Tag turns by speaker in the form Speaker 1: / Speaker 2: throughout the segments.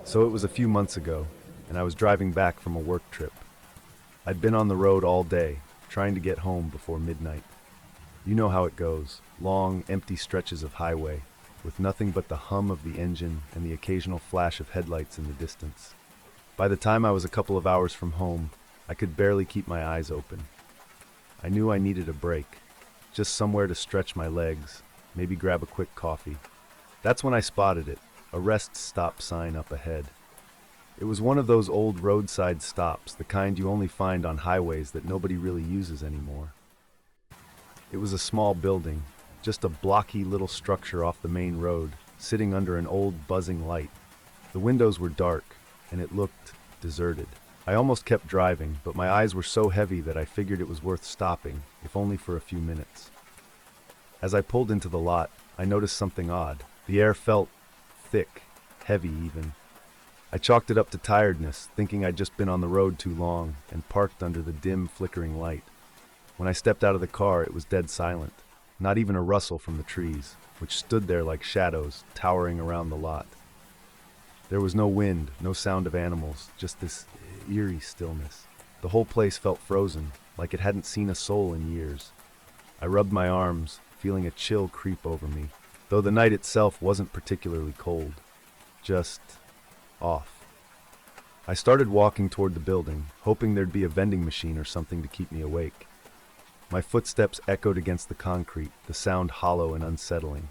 Speaker 1: So it was a few months ago, and I was driving back from a work trip. I'd been on the road all day, trying to get home before midnight. You know how it goes, long, empty stretches of highway, with nothing but the hum of the engine and the occasional flash of headlights in the distance. By the time I was a couple of hours from home, I could barely keep my eyes open. I knew I needed a break, just somewhere to stretch my legs, maybe grab a quick coffee. That's when I spotted it, a rest stop sign up ahead. It was one of those old roadside stops, the kind you only find on highways that nobody really uses anymore. It was a small building, just a blocky little structure off the main road, sitting under an old buzzing light. The windows were dark, and it looked deserted. I almost kept driving, but my eyes were so heavy that I figured it was worth stopping, if only for a few minutes. As I pulled into the lot, I noticed something odd. The air felt thick, heavy even. I chalked it up to tiredness, thinking I'd just been on the road too long, and parked under the dim, flickering light. When I stepped out of the car, it was dead silent. Not even a rustle from the trees, which stood there like shadows, towering around the lot. There was no wind, no sound of animals, just this eerie stillness. The whole place felt frozen, like it hadn't seen a soul in years. I rubbed my arms, feeling a chill creep over me, though the night itself wasn't particularly cold. Just off. I started walking toward the building, hoping there'd be a vending machine or something to keep me awake. My footsteps echoed against the concrete, the sound hollow and unsettling.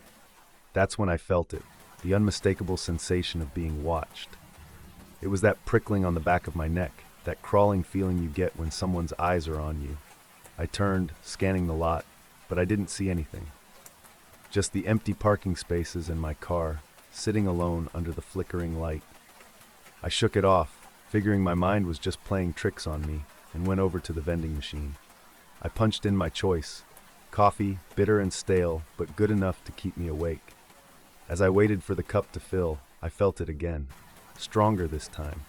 Speaker 1: That's when I felt it, the unmistakable sensation of being watched. It was that prickling on the back of my neck, that crawling feeling you get when someone's eyes are on you. I turned, scanning the lot, but I didn't see anything. Just the empty parking spaces and my car, sitting alone under the flickering light. I shook it off, figuring my mind was just playing tricks on me, and went over to the vending machine. I punched in my choice: coffee, bitter and stale, but good enough to keep me awake. As I waited for the cup to fill, I felt it again, stronger this time.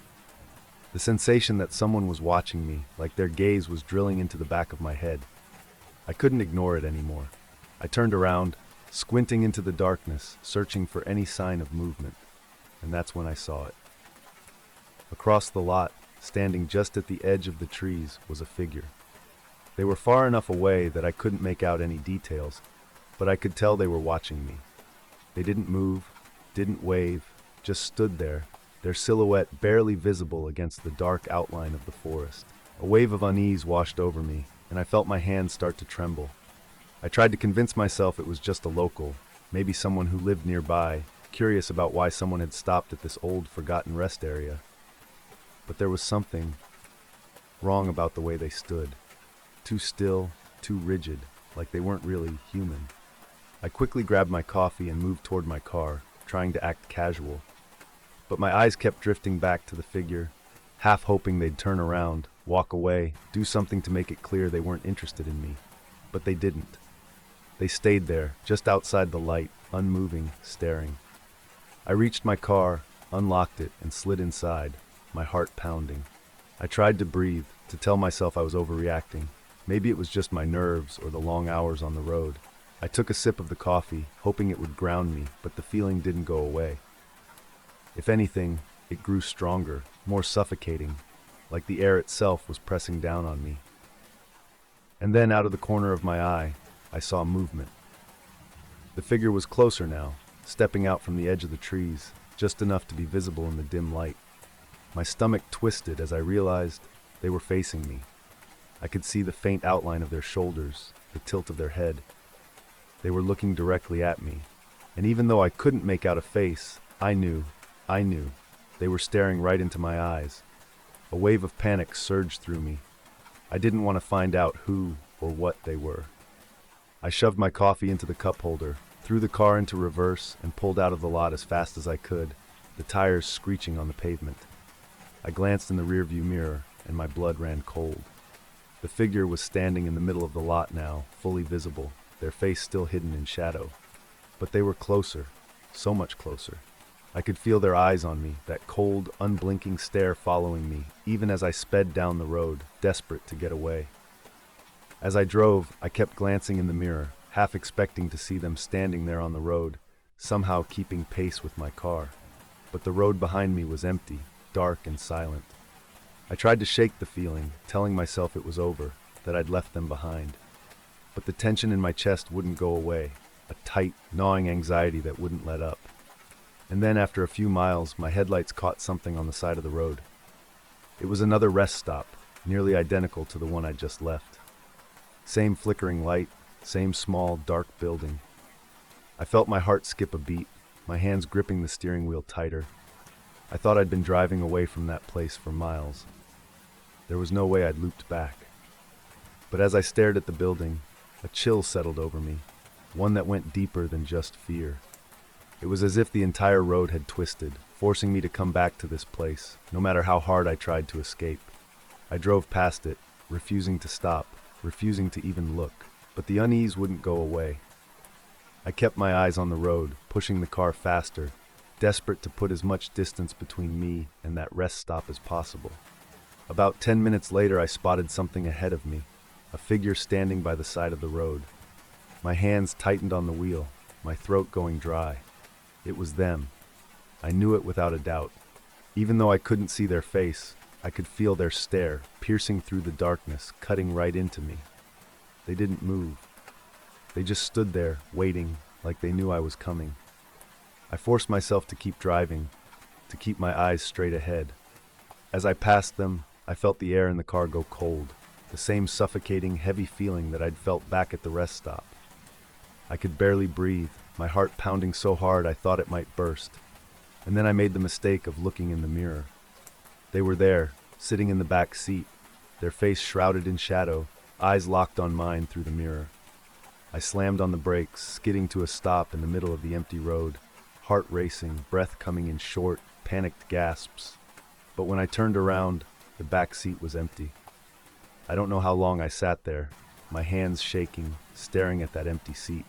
Speaker 1: The sensation that someone was watching me, like their gaze was drilling into the back of my head. I couldn't ignore it anymore. I turned around, squinting into the darkness, searching for any sign of movement, and that's when I saw it. Across the lot, standing just at the edge of the trees, was a figure. They were far enough away that I couldn't make out any details, but I could tell they were watching me. They didn't move, didn't wave, just stood there, their silhouette barely visible against the dark outline of the forest. A wave of unease washed over me, and I felt my hands start to tremble. I tried to convince myself it was just a local, maybe someone who lived nearby, curious about why someone had stopped at this old, forgotten rest area. But there was something wrong about the way they stood. Too still, too rigid, like they weren't really human. I quickly grabbed my coffee and moved toward my car, trying to act casual. But my eyes kept drifting back to the figure, half hoping they'd turn around, walk away, do something to make it clear they weren't interested in me. But they didn't. They stayed there, just outside the light, unmoving, staring. I reached my car, unlocked it, and slid inside, my heart pounding. I tried to breathe, to tell myself I was overreacting. Maybe it was just my nerves or the long hours on the road. I took a sip of the coffee, hoping it would ground me, but the feeling didn't go away. If anything, it grew stronger, more suffocating, like the air itself was pressing down on me. And then, out of the corner of my eye, I saw movement. The figure was closer now, stepping out from the edge of the trees, just enough to be visible in the dim light. My stomach twisted as I realized they were facing me. I could see the faint outline of their shoulders, the tilt of their head. They were looking directly at me, and even though I couldn't make out a face, I knew. They were staring right into my eyes. A wave of panic surged through me. I didn't want to find out who or what they were. I shoved my coffee into the cup holder, threw the car into reverse, and pulled out of the lot as fast as I could, the tires screeching on the pavement. I glanced in the rearview mirror, and my blood ran cold. The figure was standing in the middle of the lot now, fully visible, their face still hidden in shadow. But they were closer, so much closer. I could feel their eyes on me, that cold, unblinking stare following me, even as I sped down the road, desperate to get away. As I drove, I kept glancing in the mirror, half expecting to see them standing there on the road, somehow keeping pace with my car. but the road behind me was empty, dark and silent. I tried to shake the feeling, telling myself it was over, that I'd left them behind. But the tension in my chest wouldn't go away, a tight, gnawing anxiety that wouldn't let up. And then after a few miles, my headlights caught something on the side of the road. It was another rest stop, nearly identical to the one I'd just left. Same flickering light, same small, dark building. I felt my heart skip a beat, my hands gripping the steering wheel tighter. I thought I'd been driving away from that place for miles. There was no way I'd looped back. But as I stared at the building, a chill settled over me, one that went deeper than just fear. It was as if the entire road had twisted, forcing me to come back to this place, no matter how hard I tried to escape. I drove past it, refusing to stop, refusing to even look, but the unease wouldn't go away. I kept my eyes on the road, pushing the car faster, desperate to put as much distance between me and that rest stop as possible. About 10 minutes later, I spotted something ahead of me, a figure standing by the side of the road. My hands tightened on the wheel, my throat going dry. It was them. I knew it without a doubt. Even though I couldn't see their face, I could feel their stare, piercing through the darkness, cutting right into me. They didn't move. They just stood there, waiting, like they knew I was coming. I forced myself to keep driving, to keep my eyes straight ahead. As I passed them, I felt the air in the car go cold, the same suffocating, heavy feeling that I'd felt back at the rest stop. I could barely breathe, my heart pounding so hard I thought it might burst. And then I made the mistake of looking in the mirror. They were there, sitting in the back seat, their face shrouded in shadow, eyes locked on mine through the mirror. I slammed on the brakes, skidding to a stop in the middle of the empty road, heart racing, breath coming in short, panicked gasps. But when I turned around, the back seat was empty. I don't know how long I sat there, my hands shaking, staring at that empty seat.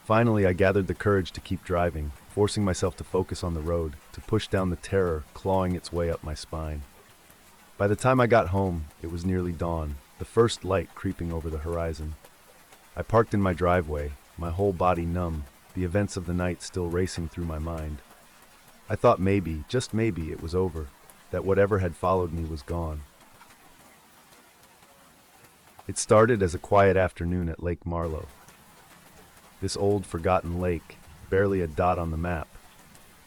Speaker 1: Finally, I gathered the courage to keep driving, forcing myself to focus on the road, to push down the terror clawing its way up my spine. By the time I got home, it was nearly dawn, the first light creeping over the horizon. I parked in my driveway, my whole body numb, the events of the night still racing through my mind. I thought maybe, just maybe, it was over, that whatever had followed me was gone. It started as a quiet afternoon at Lake Marlow. This old, forgotten lake, barely a dot on the map,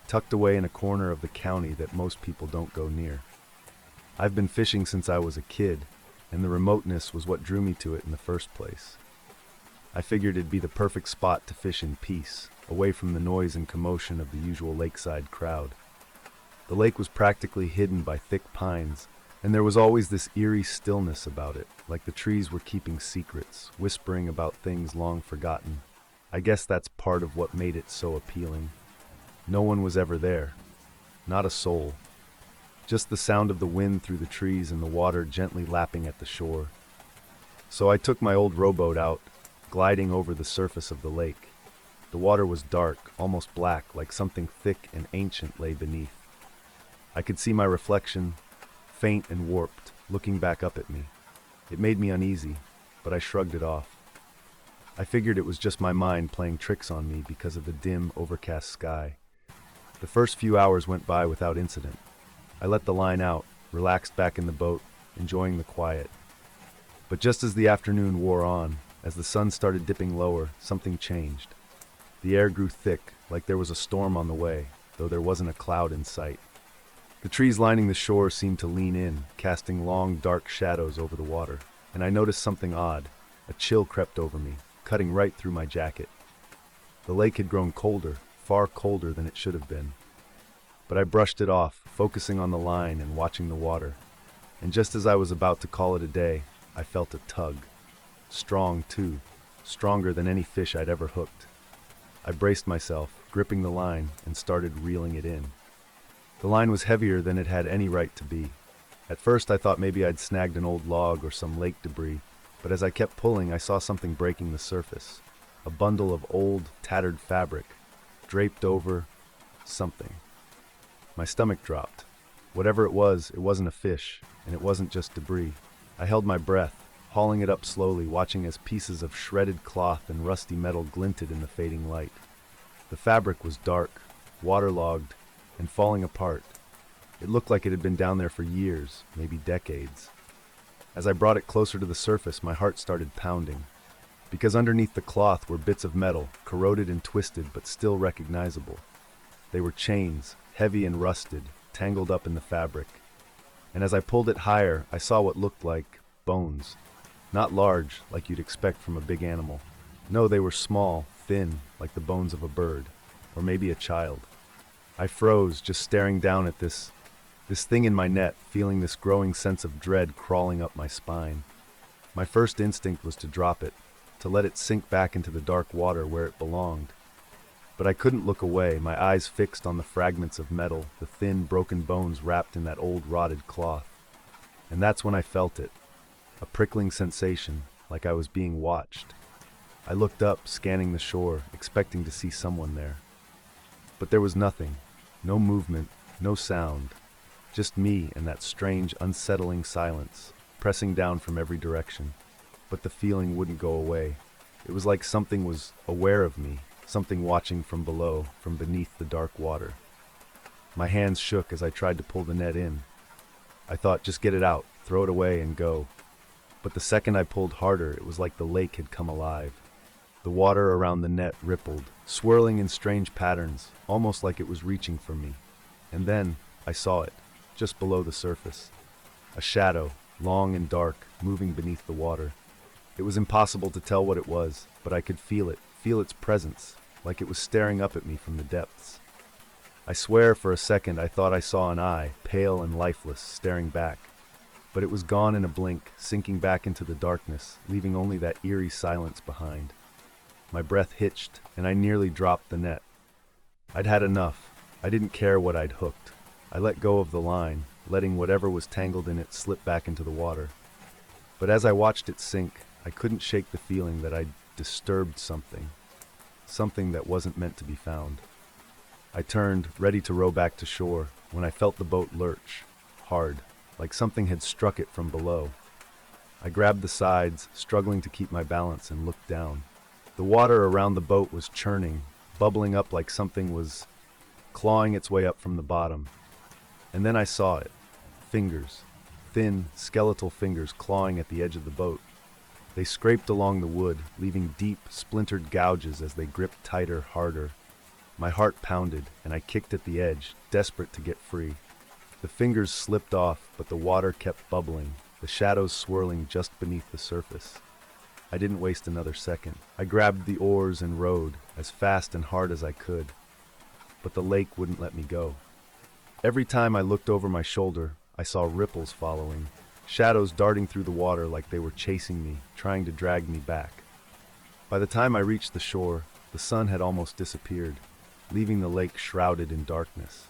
Speaker 1: tucked away in a corner of the county that most people don't go near. I've been fishing since I was a kid, and the remoteness was what drew me to it in the first place. I figured it'd be the perfect spot to fish in peace, away from the noise and commotion of the usual lakeside crowd. The lake was practically hidden by thick pines, and there was always this eerie stillness about it, like the trees were keeping secrets, whispering about things long forgotten. I guess that's part of what made it so appealing. No one was ever there. Not a soul. Just the sound of the wind through the trees and the water gently lapping at the shore. So I took my old rowboat out, gliding over the surface of the lake. The water was dark, almost black, like something thick and ancient lay beneath. I could see my reflection, faint and warped, looking back up at me. It made me uneasy, but I shrugged it off. I figured it was just my mind playing tricks on me because of the dim, overcast sky. The first few hours went by without incident. I let the line out, relaxed back in the boat, enjoying the quiet. But just as the afternoon wore on, as the sun started dipping lower, something changed. The air grew thick, like there was a storm on the way, though there wasn't a cloud in sight. The trees lining the shore seemed to lean in, casting long, dark shadows over the water, and I noticed something odd. A chill crept over me, cutting right through my jacket. The lake had grown colder, far colder than it should have been. But I brushed it off, focusing on the line and watching the water. And just as I was about to call it a day, I felt a tug. Strong, too. Stronger than any fish I'd ever hooked. I braced myself, gripping the line, and started reeling it in. The line was heavier than it had any right to be. At first I thought maybe I'd snagged an old log or some lake debris, but as I kept pulling I saw something breaking the surface. A bundle of old, tattered fabric, draped over something. My stomach dropped. Whatever it wasn't a fish, and it wasn't just debris. I held my breath, hauling it up slowly, watching as pieces of shredded cloth and rusty metal glinted in the fading light. The fabric was dark, waterlogged, and falling apart. It looked like it had been down there for years, maybe decades. As I brought it closer to the surface, my heart started pounding, because underneath the cloth were bits of metal, corroded and twisted but still recognizable. They were chains, heavy and rusted, tangled up in the fabric. And as I pulled it higher, I saw what looked like bones. Not large, like you'd expect from a big animal. No, they were small, thin, like the bones of a bird, or maybe a child. I froze, just staring down at this thing in my net, feeling this growing sense of dread crawling up my spine. My first instinct was to drop it, to let it sink back into the dark water where it belonged. But I couldn't look away, my eyes fixed on the fragments of metal, the thin, broken bones wrapped in that old rotted cloth. And that's when I felt it, a prickling sensation, like I was being watched. I looked up, scanning the shore, expecting to see someone there. But there was nothing, no movement, no sound, just me and that strange, unsettling silence, pressing down from every direction. But the feeling wouldn't go away. It was like something was aware of me, something watching from below, from beneath the dark water. My hands shook as I tried to pull the net in. I thought, just get it out, throw it away and go. But the second I pulled harder, it was like the lake had come alive. The water around the net rippled, swirling in strange patterns, almost like it was reaching for me. And then I saw it, just below the surface. A shadow, long and dark, moving beneath the water. It was impossible to tell what it was, but I could feel it, feel its presence, like it was staring up at me from the depths. I swear for a second I thought I saw an eye, pale and lifeless, staring back. But it was gone in a blink, sinking back into the darkness, leaving only that eerie silence behind. My breath hitched, and I nearly dropped the net. I'd had enough. I didn't care what I'd hooked. I let go of the line, letting whatever was tangled in it slip back into the water. But as I watched it sink, I couldn't shake the feeling that I'd disturbed something that wasn't meant to be found. I turned, ready to row back to shore, when I felt the boat lurch, hard, like something had struck it from below. I grabbed the sides, struggling to keep my balance, and looked down. The water around the boat was churning, bubbling up like something was clawing its way up from the bottom. And then I saw it. Fingers. Thin, skeletal fingers clawing at the edge of the boat. They scraped along the wood, leaving deep, splintered gouges as they gripped tighter, harder. My heart pounded, and I kicked at the edge, desperate to get free. The fingers slipped off, but the water kept bubbling, the shadows swirling just beneath the surface. I didn't waste another second. I grabbed the oars and rowed, as fast and hard as I could. But the lake wouldn't let me go. Every time I looked over my shoulder, I saw ripples following, shadows darting through the water like they were chasing me, trying to drag me back. By the time I reached the shore, the sun had almost disappeared, leaving the lake shrouded in darkness.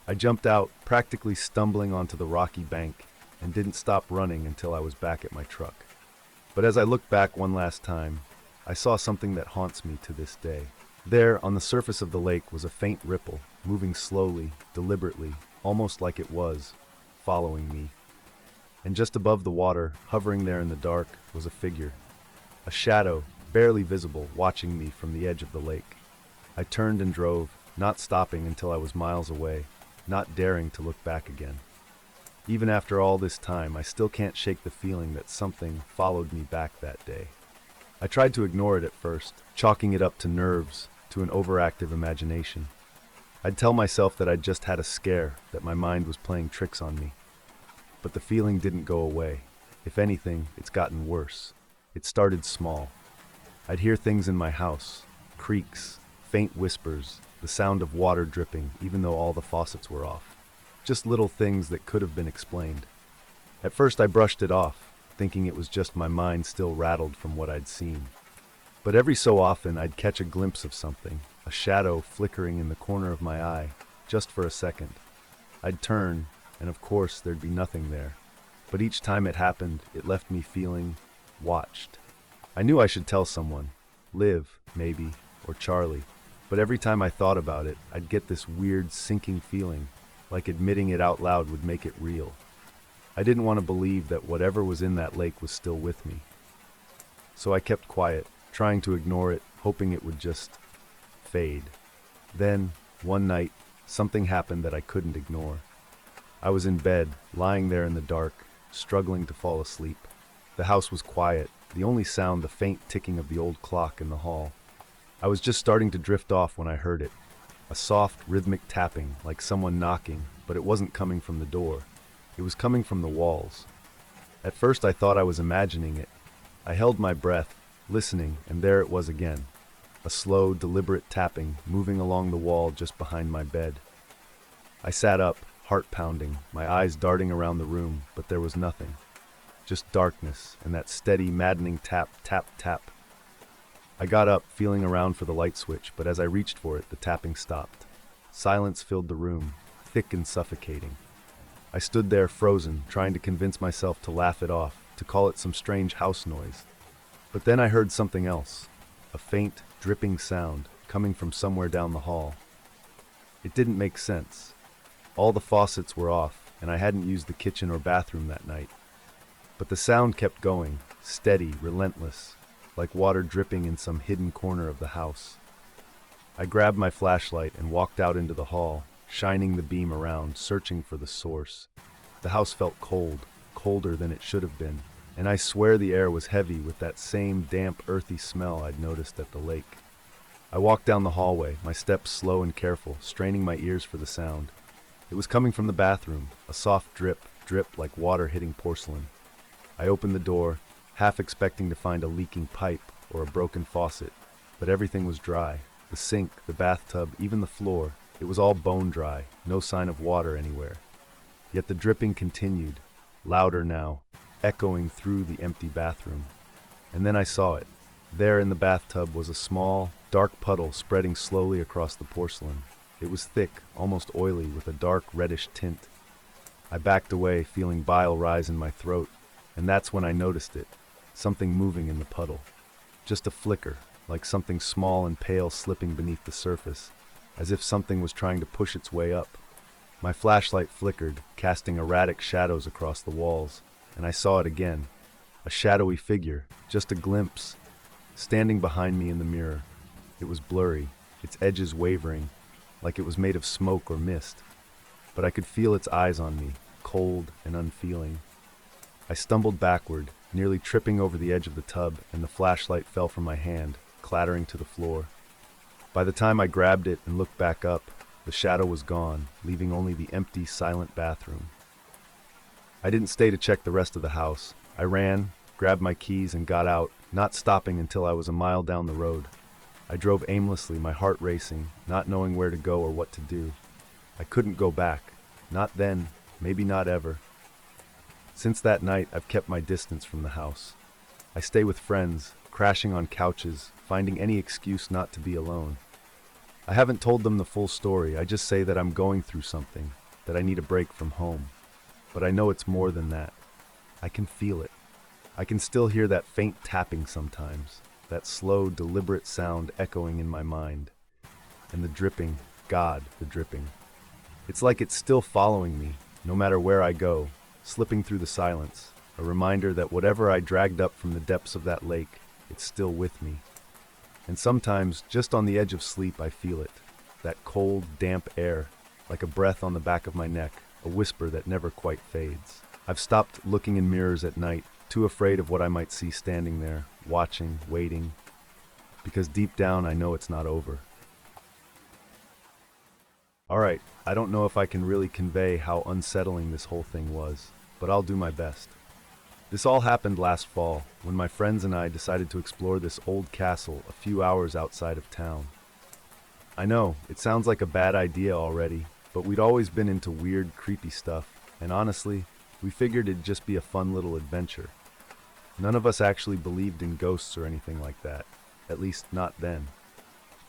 Speaker 1: I jumped out, practically stumbling onto the rocky bank, and didn't stop running until I was back at my truck. But as I looked back one last time, I saw something that haunts me to this day. There, on the surface of the lake, was a faint ripple, moving slowly, deliberately, almost like it was following me. And just above the water, hovering there in the dark, was a figure. A shadow, barely visible, watching me from the edge of the lake. I turned and drove, not stopping until I was miles away, not daring to look back again. Even after all this time, I still can't shake the feeling that something followed me back that day. I tried to ignore it at first, chalking it up to nerves, to an overactive imagination. I'd tell myself that I'd just had a scare, that my mind was playing tricks on me. But the feeling didn't go away. If anything, it's gotten worse. It started small. I'd hear things in my house, creaks, faint whispers, the sound of water dripping, even though all the faucets were off. Just little things that could have been explained. At first I brushed it off, thinking it was just my mind still rattled from what I'd seen. But every so often I'd catch a glimpse of something, a shadow flickering in the corner of my eye, just for a second. I'd turn, and of course there'd be nothing there. But each time it happened, it left me feeling watched. I knew I should tell someone, Liv, maybe, or Charlie. But every time I thought about it, I'd get this weird sinking feeling, like admitting it out loud would make it real. I didn't want to believe that whatever was in that lake was still with me. So I kept quiet, trying to ignore it, hoping it would just fade. Then, one night, something happened that I couldn't ignore. I was in bed, lying there in the dark, struggling to fall asleep. The house was quiet, the only sound the faint ticking of the old clock in the hall. I was just starting to drift off when I heard it. A soft, rhythmic tapping, like someone knocking, but it wasn't coming from the door. It was coming from the walls. At first I thought I was imagining it. I held my breath, listening, and there it was again. A slow, deliberate tapping, moving along the wall just behind my bed. I sat up, heart pounding, my eyes darting around the room, but there was nothing. Just darkness, and that steady, maddening tap, tap, tap. I got up, feeling around for the light switch, but as I reached for it, the tapping stopped. Silence filled the room, thick and suffocating. I stood there frozen, trying to convince myself to laugh it off, to call it some strange house noise. But then I heard something else, a faint, dripping sound coming from somewhere down the hall. It didn't make sense. All the faucets were off, and I hadn't used the kitchen or bathroom that night. But the sound kept going, steady, relentless, like water dripping in some hidden corner of the house. I grabbed my flashlight and walked out into the hall, shining the beam around, searching for the source. The house felt cold, colder than it should have been, and I swear the air was heavy with that same damp, earthy smell I'd noticed at the lake. I walked down the hallway, my steps slow and careful, straining my ears for the sound. It was coming from the bathroom, a soft drip, drip like water hitting porcelain. I opened the door, half expecting to find a leaking pipe or a broken faucet, but everything was dry. The sink, the bathtub, even the floor, it was all bone dry, no sign of water anywhere. Yet the dripping continued, louder now, echoing through the empty bathroom. And then I saw it. There in the bathtub was a small, dark puddle spreading slowly across the porcelain. It was thick, almost oily, with a dark reddish tint. I backed away, feeling bile rise in my throat, and that's when I noticed it, something moving in the puddle. Just a flicker, like something small and pale slipping beneath the surface, as if something was trying to push its way up. My flashlight flickered, casting erratic shadows across the walls, and I saw it again. A shadowy figure, just a glimpse, standing behind me in the mirror. It was blurry, its edges wavering, like it was made of smoke or mist. But I could feel its eyes on me, cold and unfeeling. I stumbled backward, nearly tripping over the edge of the tub, and the flashlight fell from my hand, clattering to the floor. By the time I grabbed it and looked back up, the shadow was gone, leaving only the empty, silent bathroom. I didn't stay to check the rest of the house. I ran, grabbed my keys, and got out, not stopping until I was a mile down the road. I drove aimlessly, my heart racing, not knowing where to go or what to do. I couldn't go back. Not then, maybe not ever. Since that night, I've kept my distance from the house. I stay with friends, crashing on couches, finding any excuse not to be alone. I haven't told them the full story. I just say that I'm going through something, that I need a break from home. But I know it's more than that. I can feel it. I can still hear that faint tapping sometimes, that slow, deliberate sound echoing in my mind. And the dripping, God, the dripping. It's like it's still following me, no matter where I go, slipping through the silence, a reminder that whatever I dragged up from the depths of that lake, it's still with me. And sometimes, just on the edge of sleep, I feel it, that cold, damp air, like a breath on the back of my neck, a whisper that never quite fades. I've stopped looking in mirrors at night, too afraid of what I might see standing there, watching, waiting, because deep down I know it's not over. Alright, I don't know if I can really convey how unsettling this whole thing was, but I'll do my best. This all happened last fall, when my friends and I decided to explore this old castle a few hours outside of town. I know, it sounds like a bad idea already, but we'd always been into weird, creepy stuff, and honestly, we figured it'd just be a fun little adventure. None of us actually believed in ghosts or anything like that, at least not then.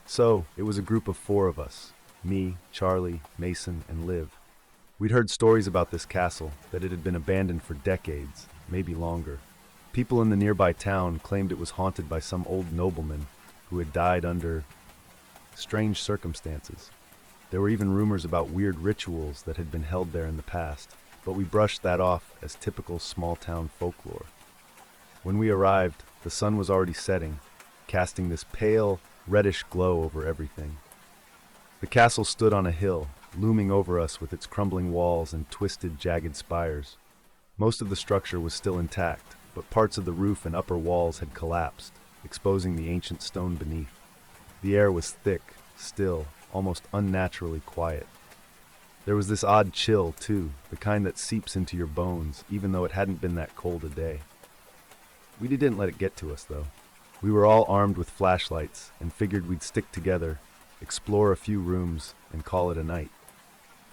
Speaker 1: So, it was a group of 4 of us. Me, Charlie, Mason, and Liv. We'd heard stories about this castle, that it had been abandoned for decades, maybe longer. People in the nearby town claimed it was haunted by some old nobleman who had died under strange circumstances. There were even rumors about weird rituals that had been held there in the past, but we brushed that off as typical small-town folklore. When we arrived, the sun was already setting, casting this pale, reddish glow over everything. The castle stood on a hill, looming over us with its crumbling walls and twisted, jagged spires. Most of the structure was still intact, but parts of the roof and upper walls had collapsed, exposing the ancient stone beneath. The air was thick, still, almost unnaturally quiet. There was this odd chill, too, the kind that seeps into your bones, even though it hadn't been that cold a day. We didn't let it get to us, though. We were all armed with flashlights and figured we'd stick together, explore a few rooms, and call it a night.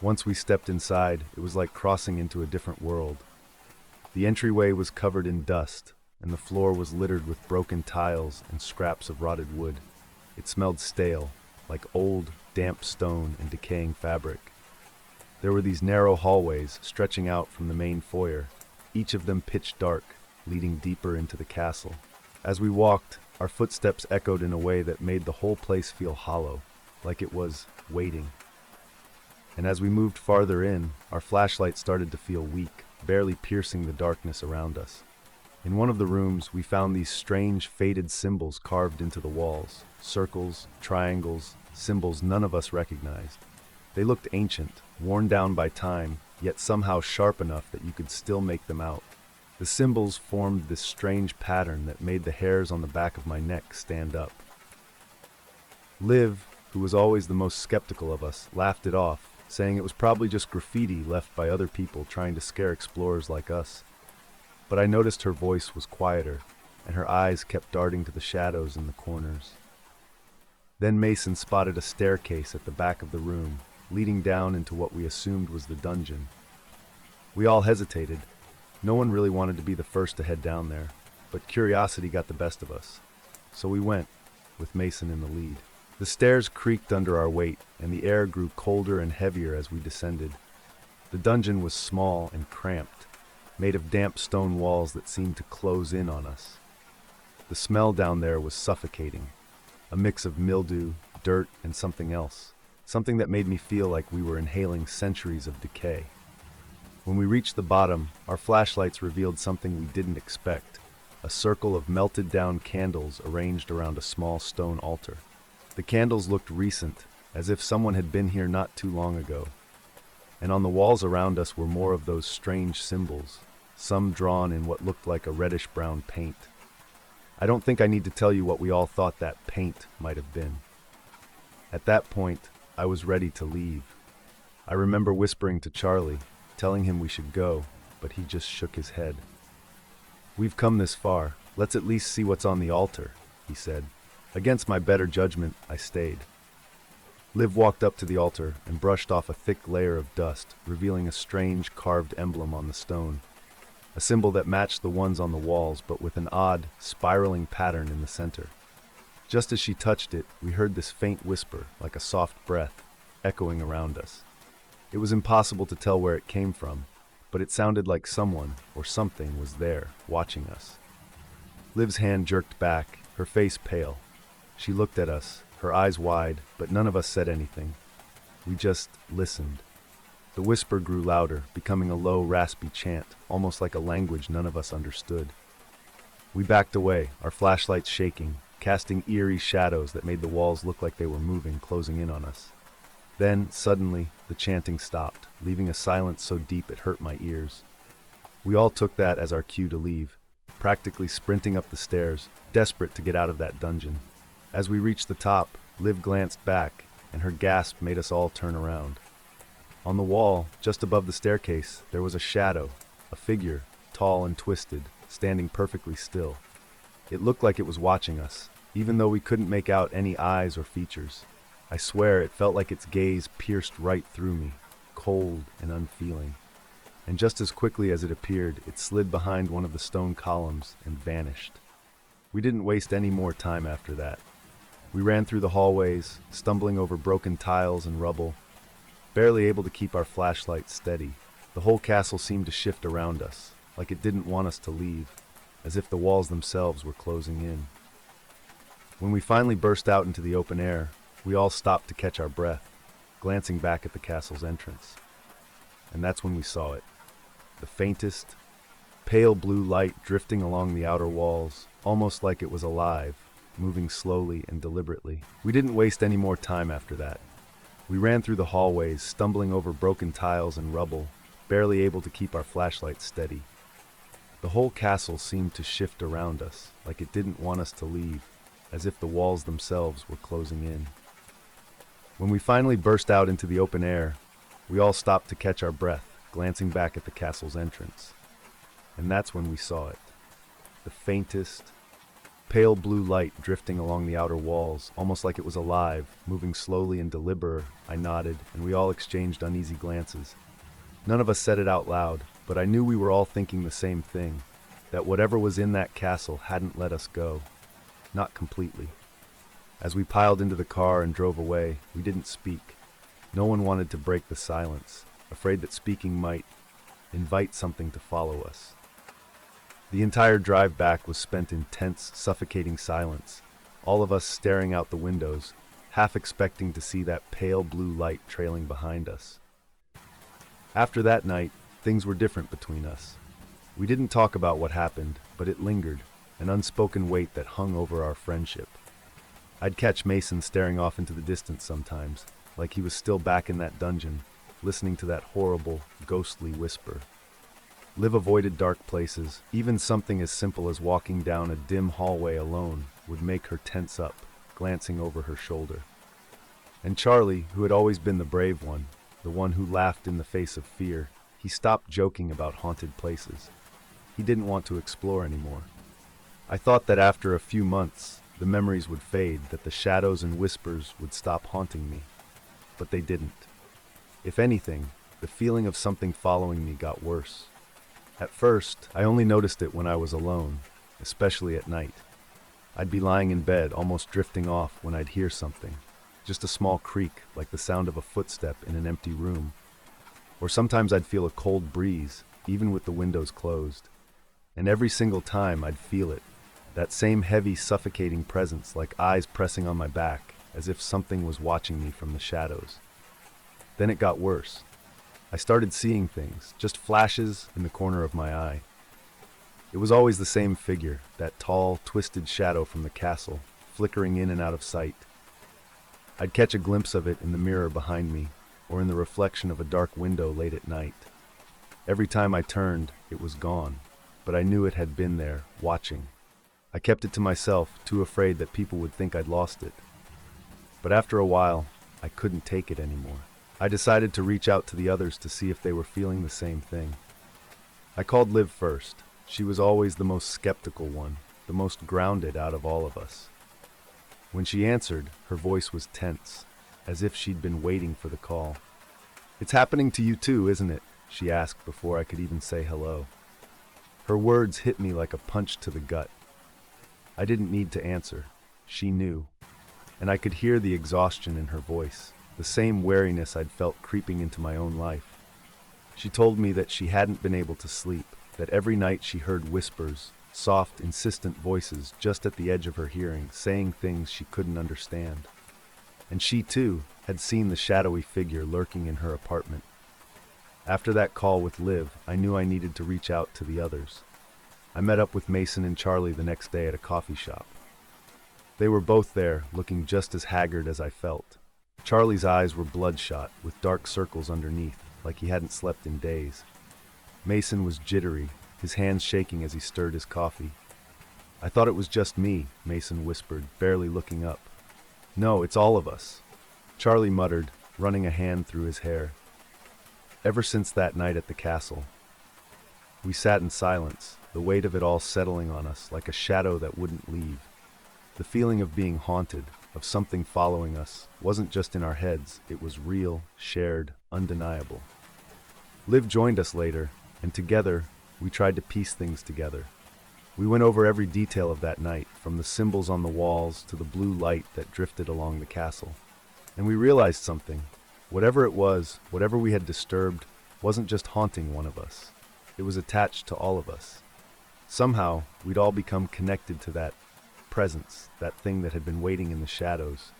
Speaker 1: Once we stepped inside, it was like crossing into a different world. The entryway was covered in dust, and the floor was littered with broken tiles and scraps of rotted wood. It smelled stale, like old, damp stone and decaying fabric. There were these narrow hallways stretching out from the main foyer, each of them pitch dark, leading deeper into the castle. As we walked, our footsteps echoed in a way that made the whole place feel hollow, like it was waiting. And as we moved farther in, our flashlight started to feel weak, barely piercing the darkness around us. In one of the rooms, we found these strange, faded symbols carved into the walls. Circles, triangles, symbols none of us recognized. They looked ancient, worn down by time, yet somehow sharp enough that you could still make them out. The symbols formed this strange pattern that made the hairs on the back of my neck stand up. Liv, who was always the most skeptical of us, laughed it off, saying it was probably just graffiti left by other people trying to scare explorers like us. But I noticed her voice was quieter, and her eyes kept darting to the shadows in the corners. Then Mason spotted a staircase at the back of the room, leading down into what we assumed was the dungeon. We all hesitated. No one really wanted to be the first to head down there, but curiosity got the best of us. So we went, with Mason in the lead. The stairs creaked under our weight, and the air grew colder and heavier as we descended. The dungeon was small and cramped, made of damp stone walls that seemed to close in on us. The smell down there was suffocating, a mix of mildew, dirt, and something else, something that made me feel like we were inhaling centuries of decay. When we reached the bottom, our flashlights revealed something we didn't expect, a circle of melted down candles arranged around a small stone altar. The candles looked recent, as if someone had been here not too long ago. And on the walls around us were more of those strange symbols, some drawn in what looked like a reddish-brown paint. I don't think I need to tell you what we all thought that paint might have been. At that point, I was ready to leave. I remember whispering to Charlie, telling him we should go, but he just shook his head. "We've come this far. Let's at least see what's on the altar," he said. Against my better judgment, I stayed. Liv walked up to the altar and brushed off a thick layer of dust, revealing a strange carved emblem on the stone. A symbol that matched the ones on the walls, but with an odd, spiraling pattern in the center. Just as she touched it, we heard this faint whisper, like a soft breath, echoing around us. It was impossible to tell where it came from, but it sounded like someone or something was there, watching us. Liv's hand jerked back, her face pale. She looked at us, her eyes wide, but none of us said anything. We just listened. The whisper grew louder, becoming a low, raspy chant, almost like a language none of us understood. We backed away, our flashlights shaking, casting eerie shadows that made the walls look like they were moving, closing in on us. Then, suddenly, the chanting stopped, leaving a silence so deep it hurt my ears. We all took that as our cue to leave, practically sprinting up the stairs, desperate to get out of that dungeon. As we reached the top, Liv glanced back, and her gasp made us all turn around. On the wall, just above the staircase, there was a shadow, a figure, tall and twisted, standing perfectly still. It looked like it was watching us, even though we couldn't make out any eyes or features. I swear it felt like its gaze pierced right through me, cold and unfeeling. And just as quickly as it appeared, it slid behind one of the stone columns and vanished. We didn't waste any more time after that. We ran through the hallways, stumbling over broken tiles and rubble, barely able to keep our flashlights steady. The whole castle seemed to shift around us, like it didn't want us to leave, as if the walls themselves were closing in. When we finally burst out into the open air, we all stopped to catch our breath, glancing back at the castle's entrance. And that's when we saw it. The faintest, pale blue light drifting along the outer walls, almost like it was alive, moving slowly and deliberately. We didn't waste any more time after that. We ran through the hallways, stumbling over broken tiles and rubble, barely able to keep our flashlights steady. The whole castle seemed to shift around us, like it didn't want us to leave, as if the walls themselves were closing in. When we finally burst out into the open air, we all stopped to catch our breath, glancing back at the castle's entrance. And that's when we saw it. The faintest, pale blue light drifting along the outer walls, almost like it was alive, moving slowly and deliberate. I nodded, and we all exchanged uneasy glances. None of us said it out loud, but I knew we were all thinking the same thing, that whatever was in that castle hadn't let us go. Not completely. As we piled into the car and drove away, we didn't speak. No one wanted to break the silence, afraid that speaking might invite something to follow us. The entire drive back was spent in tense, suffocating silence, all of us staring out the windows, half expecting to see that pale blue light trailing behind us. After that night, things were different between us. We didn't talk about what happened, but it lingered, an unspoken weight that hung over our friendship. I'd catch Mason staring off into the distance sometimes, like he was still back in that dungeon, listening to that horrible, ghostly whisper. Liv avoided dark places. Even something as simple as walking down a dim hallway alone would make her tense up, glancing over her shoulder. And Charlie, who had always been the brave one, the one who laughed in the face of fear, he stopped joking about haunted places. He didn't want to explore anymore. I thought that after a few months, the memories would fade, that the shadows and whispers would stop haunting me. But they didn't. If anything, the feeling of something following me got worse. At first, I only noticed it when I was alone, especially at night. I'd be lying in bed, almost drifting off, when I'd hear something. Just a small creak, like the sound of a footstep in an empty room. Or sometimes I'd feel a cold breeze, even with the windows closed. And every single time I'd feel it, that same heavy, suffocating presence, like eyes pressing on my back, as if something was watching me from the shadows. Then it got worse. I started seeing things, just flashes in the corner of my eye. It was always the same figure, that tall, twisted shadow from the castle, flickering in and out of sight. I'd catch a glimpse of it in the mirror behind me, or in the reflection of a dark window late at night. Every time I turned, it was gone, but I knew it had been there, watching. I kept it to myself, too afraid that people would think I'd lost it. But after a while, I couldn't take it anymore. I decided to reach out to the others to see if they were feeling the same thing. I called Liv first. She was always the most skeptical one, the most grounded out of all of us. When she answered, her voice was tense, as if she'd been waiting for the call. "It's happening to you too, isn't it?" she asked before I could even say hello. Her words hit me like a punch to the gut. I didn't need to answer. She knew. And I could hear the exhaustion in her voice, the same weariness I'd felt creeping into my own life. She told me that she hadn't been able to sleep, that every night she heard whispers, soft, insistent voices just at the edge of her hearing, saying things she couldn't understand. And she, too, had seen the shadowy figure lurking in her apartment. After that call with Liv, I knew I needed to reach out to the others. I met up with Mason and Charlie the next day at a coffee shop. They were both there, looking just as haggard as I felt. Charlie's eyes were bloodshot, with dark circles underneath, like he hadn't slept in days. Mason was jittery, his hands shaking as he stirred his coffee. "I thought it was just me," Mason whispered, barely looking up. "No, it's all of us," Charlie muttered, running a hand through his hair. Ever since that night at the castle, we sat in silence, the weight of it all settling on us like a shadow that wouldn't leave. The feeling of being haunted, of something following us, wasn't just in our heads, it was real, shared, undeniable. Liv joined us later, and together, we tried to piece things together. We went over every detail of that night, from the symbols on the walls to the blue light that drifted along the castle. And we realized something. Whatever it was, whatever we had disturbed, wasn't just haunting one of us. It was attached to all of us. Somehow, we'd all become connected to that presence, that thing that had been waiting in the shadows.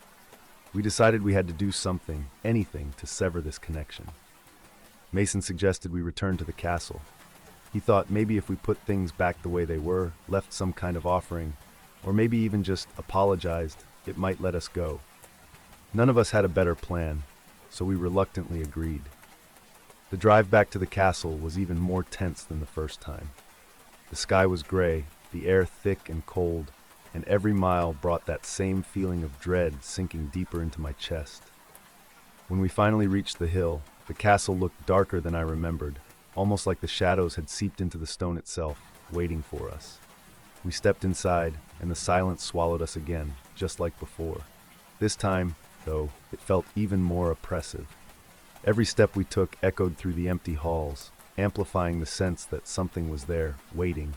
Speaker 1: We decided we had to do something, anything, to sever this connection. Mason suggested we return to the castle. He thought maybe if we put things back the way they were, left some kind of offering, or maybe even just apologized, it might let us go. None of us had a better plan, so we reluctantly agreed. The drive back to the castle was even more tense than the first time. The sky was gray, the air thick and cold, and every mile brought that same feeling of dread sinking deeper into my chest. When we finally reached the hill, the castle looked darker than I remembered, almost like the shadows had seeped into the stone itself, waiting for us. We stepped inside, and the silence swallowed us again, just like before. This time, though, it felt even more oppressive. Every step we took echoed through the empty halls, amplifying the sense that something was there, waiting.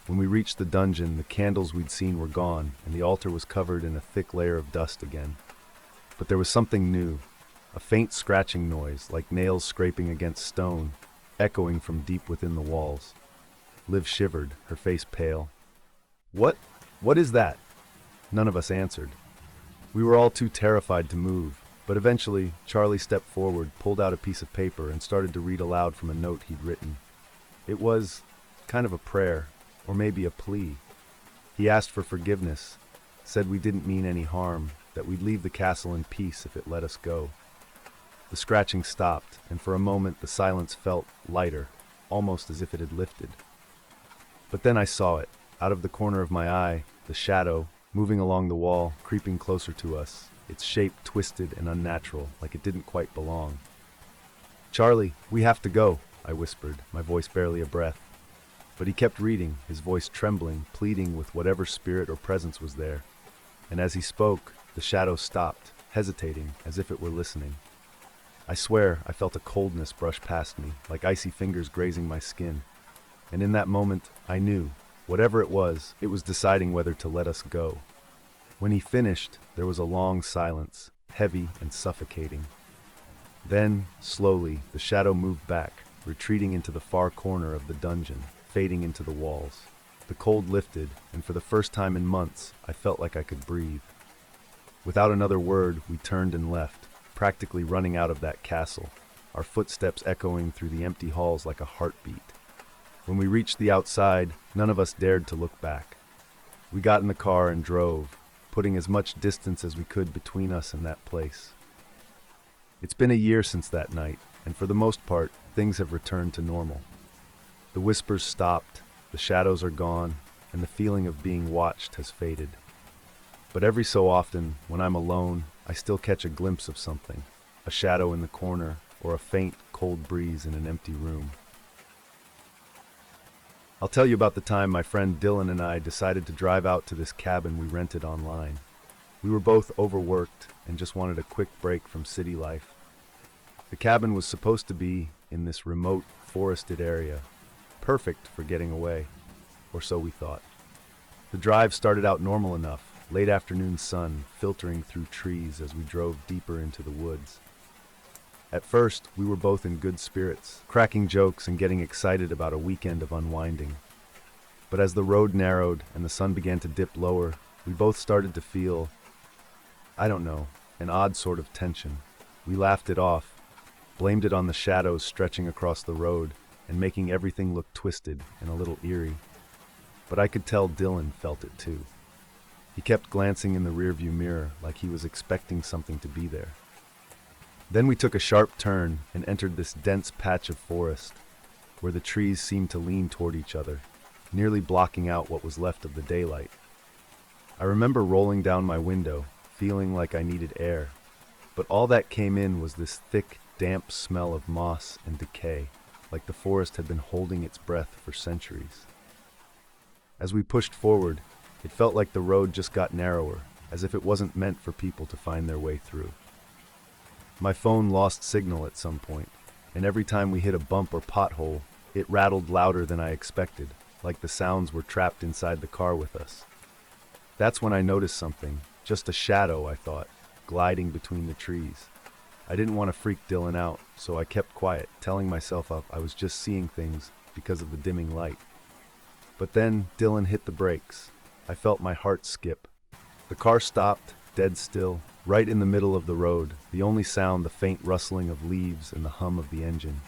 Speaker 1: When we reached the dungeon, the candles we'd seen were gone, and the altar was covered in a thick layer of dust again. But there was something new, a faint scratching noise, like nails scraping against stone, echoing from deep within the walls. Liv shivered, her face pale. What is that?" None of us answered. We were all too terrified to move, but eventually Charlie stepped forward, pulled out a piece of paper, and started to read aloud from a note he'd written. It was kind of a prayer, or maybe a plea. He asked for forgiveness, said we didn't mean any harm, that we'd leave the castle in peace if it let us go. The scratching stopped, and for a moment the silence felt lighter, almost as if it had lifted. But then I saw it, out of the corner of my eye, the shadow, moving along the wall, creeping closer to us, its shape twisted and unnatural, like it didn't quite belong. "Charlie, we have to go," I whispered, my voice barely a breath. But he kept reading, his voice trembling, pleading with whatever spirit or presence was there. And as he spoke, the shadow stopped, hesitating, as if it were listening. I swear I felt a coldness brush past me, like icy fingers grazing my skin. And in that moment, I knew, whatever it was deciding whether to let us go. When he finished, there was a long silence, heavy and suffocating. Then, slowly, the shadow moved back, retreating into the far corner of the dungeon, fading into the walls. The cold lifted, and for the first time in months, I felt like I could breathe. Without another word, we turned and left, practically running out of that castle, our footsteps echoing through the empty halls like a heartbeat. When we reached the outside, none of us dared to look back. We got in the car and drove, putting as much distance as we could between us and that place. It's been a year since that night, and for the most part, things have returned to normal. The whispers stopped, the shadows are gone, and the feeling of being watched has faded. But every so often, when I'm alone, I still catch a glimpse of something, a shadow in the corner, or a faint, cold breeze in an empty room. I'll tell you about the time my friend Dylan and I decided to drive out to this cabin we rented online. We were both overworked and just wanted a quick break from city life. The cabin was supposed to be in this remote, forested area, perfect for getting away, or so we thought. The drive started out normal enough, late afternoon sun filtering through trees as we drove deeper into the woods. At first, we were both in good spirits, cracking jokes and getting excited about a weekend of unwinding. But as the road narrowed and the sun began to dip lower, we both started to feel, I don't know, an odd sort of tension. We laughed it off, blamed it on the shadows stretching across the road and making everything look twisted and a little eerie. But I could tell Dylan felt it too. He kept glancing in the rearview mirror like he was expecting something to be there. Then we took a sharp turn and entered this dense patch of forest, where the trees seemed to lean toward each other, nearly blocking out what was left of the daylight. I remember rolling down my window, feeling like I needed air, but all that came in was this thick, damp smell of moss and decay, like the forest had been holding its breath for centuries. As we pushed forward, it felt like the road just got narrower, as if it wasn't meant for people to find their way through. My phone lost signal at some point, and every time we hit a bump or pothole, it rattled louder than I expected, like the sounds were trapped inside the car with us. That's when I noticed something, just a shadow, I thought, gliding between the trees. I didn't want to freak Dylan out, so I kept quiet, telling myself I was just seeing things because of the dimming light. But then Dylan hit the brakes. I felt my heart skip. The car stopped, dead still, right in the middle of the road, the only sound the faint rustling of leaves and the hum of the engine.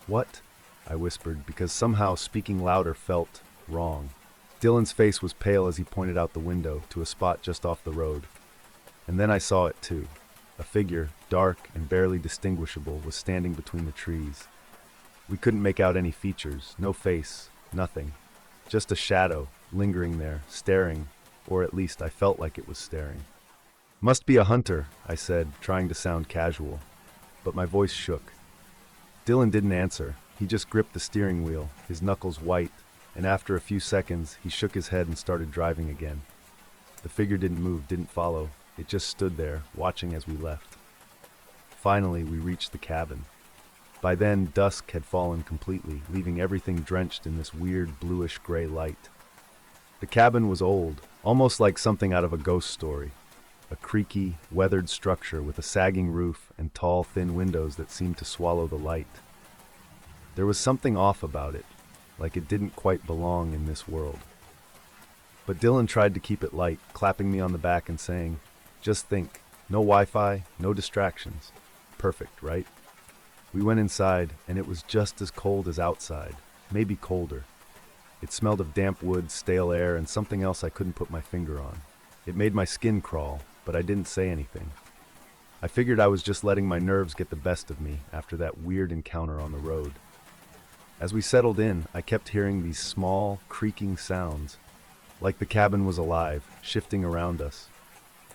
Speaker 1: "What?" I whispered, because somehow speaking louder felt wrong. Dylan's face was pale as he pointed out the window to a spot just off the road. And then I saw it too. A figure, dark and barely distinguishable, was standing between the trees. We couldn't make out any features, no face, nothing. Just a shadow, lingering there, staring, or at least I felt like it was staring. "Must be a hunter," I said, trying to sound casual, but my voice shook. Dylan didn't answer. He just gripped the steering wheel, his knuckles white, and after a few seconds, he shook his head and started driving again. The figure didn't move, didn't follow. It just stood there, watching as we left. Finally, we reached the cabin. By then, dusk had fallen completely, leaving everything drenched in this weird bluish-gray light. The cabin was old, almost like something out of a ghost story. A creaky, weathered structure with a sagging roof and tall, thin windows that seemed to swallow the light. There was something off about it, like it didn't quite belong in this world. But Dylan tried to keep it light, clapping me on the back and saying, "Just think, no Wi-Fi, no distractions. Perfect, right?" We went inside, and it was just as cold as outside, maybe colder. It smelled of damp wood, stale air, and something else I couldn't put my finger on. It made my skin crawl, but I didn't say anything. I figured I was just letting my nerves get the best of me after that weird encounter on the road. As we settled in, I kept hearing these small, creaking sounds, like the cabin was alive, shifting around us.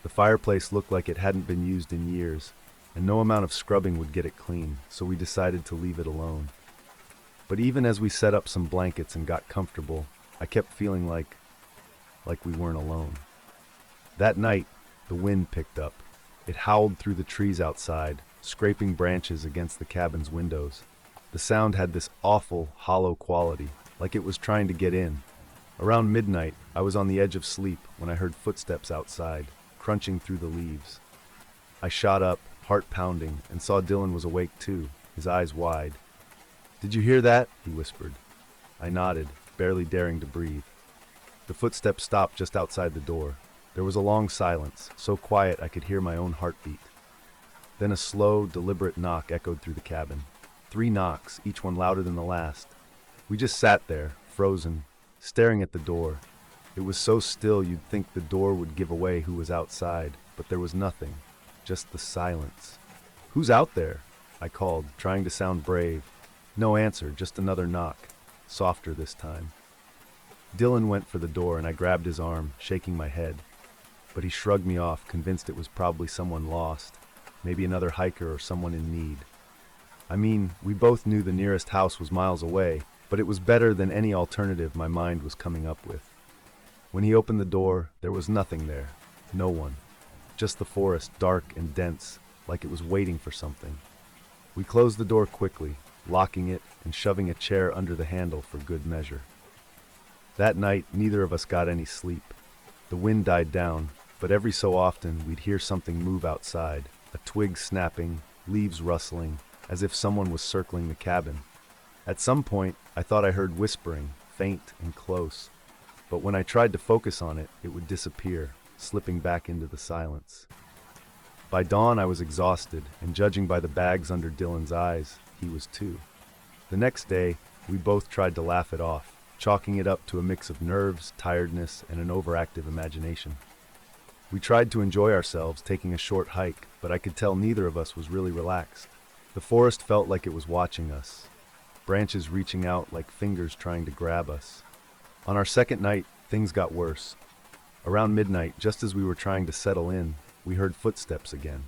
Speaker 1: The fireplace looked like it hadn't been used in years, and no amount of scrubbing would get it clean, so we decided to leave it alone. But even as we set up some blankets and got comfortable, I kept feeling like we weren't alone. That night, the wind picked up. It howled through the trees outside, scraping branches against the cabin's windows. The sound had this awful, hollow quality, like it was trying to get in. Around midnight, I was on the edge of sleep when I heard footsteps outside, crunching through the leaves. I shot up, heart pounding, and saw Dylan was awake too, his eyes wide. "Did you hear that?" he whispered. I nodded, barely daring to breathe. The footsteps stopped just outside the door. There was a long silence, so quiet I could hear my own heartbeat. Then a slow, deliberate knock echoed through the cabin. 3 knocks, each one louder than the last. We just sat there, frozen, staring at the door. It was so still you'd think the door would give away who was outside, but there was nothing, just the silence. "Who's out there?" I called, trying to sound brave. No answer, just another knock, softer this time. Dylan went for the door and I grabbed his arm, shaking my head. But he shrugged me off, convinced it was probably someone lost, maybe another hiker or someone in need. I mean, we both knew the nearest house was miles away, but it was better than any alternative my mind was coming up with. When he opened the door, there was nothing there, no one. Just the forest, dark and dense, like it was waiting for something. We closed the door quickly, locking it and shoving a chair under the handle for good measure. That night, neither of us got any sleep. The wind died down, but every so often we'd hear something move outside, a twig snapping, leaves rustling, as if someone was circling the cabin. At some point, I thought I heard whispering, faint and close, but when I tried to focus on it, it would disappear, slipping back into the silence. By dawn, I was exhausted, and judging by the bags under Dylan's eyes, he was too. The next day, we both tried to laugh it off, chalking it up to a mix of nerves, tiredness, and an overactive imagination. We tried to enjoy ourselves, taking a short hike, but I could tell neither of us was really relaxed. The forest felt like it was watching us, branches reaching out like fingers trying to grab us. On our second night, things got worse. Around midnight, just as we were trying to settle in, we heard footsteps again.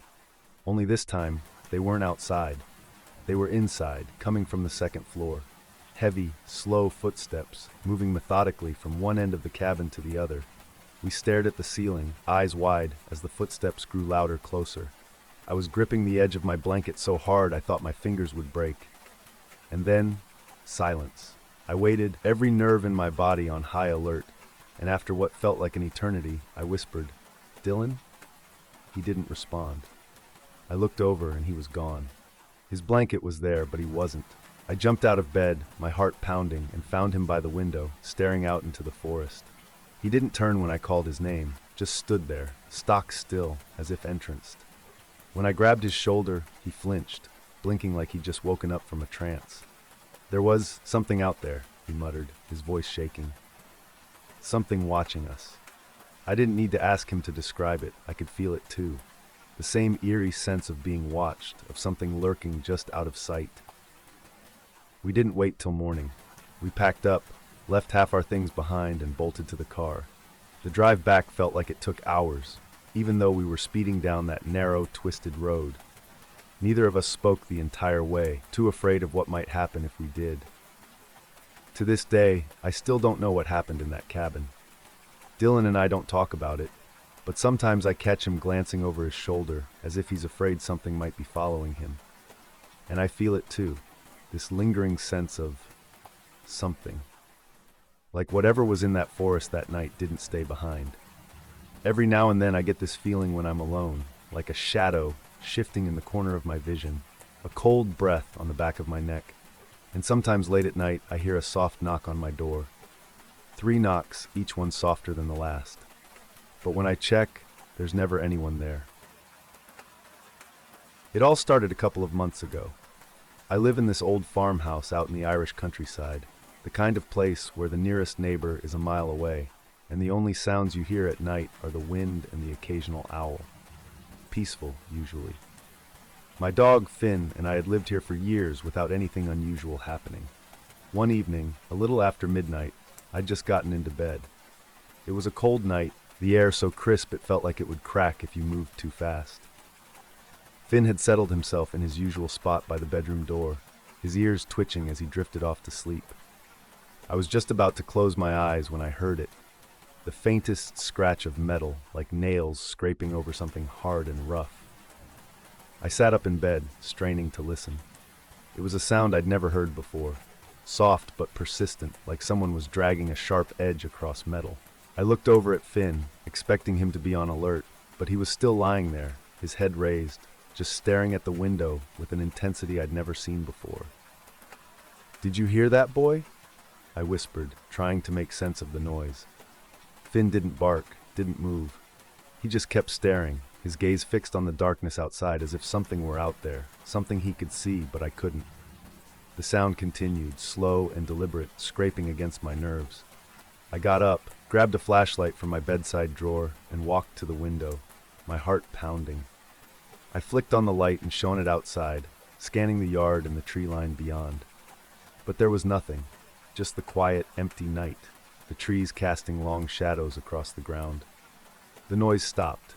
Speaker 1: Only this time, they weren't outside. They were inside, coming from the second floor. Heavy, slow footsteps, moving methodically from one end of the cabin to the other. We stared at the ceiling, eyes wide, as the footsteps grew louder, closer. I was gripping the edge of my blanket so hard I thought my fingers would break. And then, silence. I waited, every nerve in my body on high alert, and after what felt like an eternity, I whispered, "Dylan?" He didn't respond. I looked over and he was gone. His blanket was there, but he wasn't. I jumped out of bed, my heart pounding, and found him by the window, staring out into the forest. He didn't turn when I called his name, just stood there, stock still, as if entranced. When I grabbed his shoulder, he flinched, blinking like he'd just woken up from a trance. "There was something out there," he muttered, his voice shaking. "Something watching us." I didn't need to ask him to describe it, I could feel it too. the same eerie sense of being watched, of something lurking just out of sight. We didn't wait till morning. We packed up, left half our things behind, and bolted to the car. The drive back felt like it took hours, even though we were speeding down that narrow, twisted road. Neither of us spoke the entire way, too afraid of what might happen if we did. To this day, I still don't know what happened in that cabin. Dylan and I don't talk about it, but sometimes I catch him glancing over his shoulder as if he's afraid something might be following him. And I feel it too, this lingering sense of something. Like whatever was in that forest that night didn't stay behind. Every now and then I get this feeling when I'm alone, like a shadow shifting in the corner of my vision, a cold breath on the back of my neck. And sometimes late at night I hear a soft knock on my door. 3 knocks, each one softer than the last. But when I check, there's never anyone there. It all started a couple of months ago. I live in this old farmhouse out in the Irish countryside, the kind of place where the nearest neighbor is a mile away, and the only sounds you hear at night are the wind and the occasional owl. Peaceful, usually. My dog, Finn, and I had lived here for years without anything unusual happening. One evening, a little after midnight, I'd just gotten into bed. It was a cold night, the air so crisp it felt like it would crack if you moved too fast. Finn had settled himself in his usual spot by the bedroom door, his ears twitching as he drifted off to sleep. I was just about to close my eyes when I heard it, the faintest scratch of metal, like nails scraping over something hard and rough. I sat up in bed, straining to listen. It was a sound I'd never heard before, soft but persistent, like someone was dragging a sharp edge across metal. I looked over at Finn, expecting him to be on alert, but he was still lying there, his head raised, just staring at the window with an intensity I'd never seen before. "Did you hear that, boy?" I whispered, trying to make sense of the noise. Finn didn't bark, didn't move. He just kept staring, his gaze fixed on the darkness outside as if something were out there, something he could see, but I couldn't. The sound continued, slow and deliberate, scraping against my nerves. I got up, grabbed a flashlight from my bedside drawer, and walked to the window, my heart pounding. I flicked on the light and shone it outside, scanning the yard and the tree line beyond. But there was nothing, just the quiet, empty night, the trees casting long shadows across the ground. The noise stopped.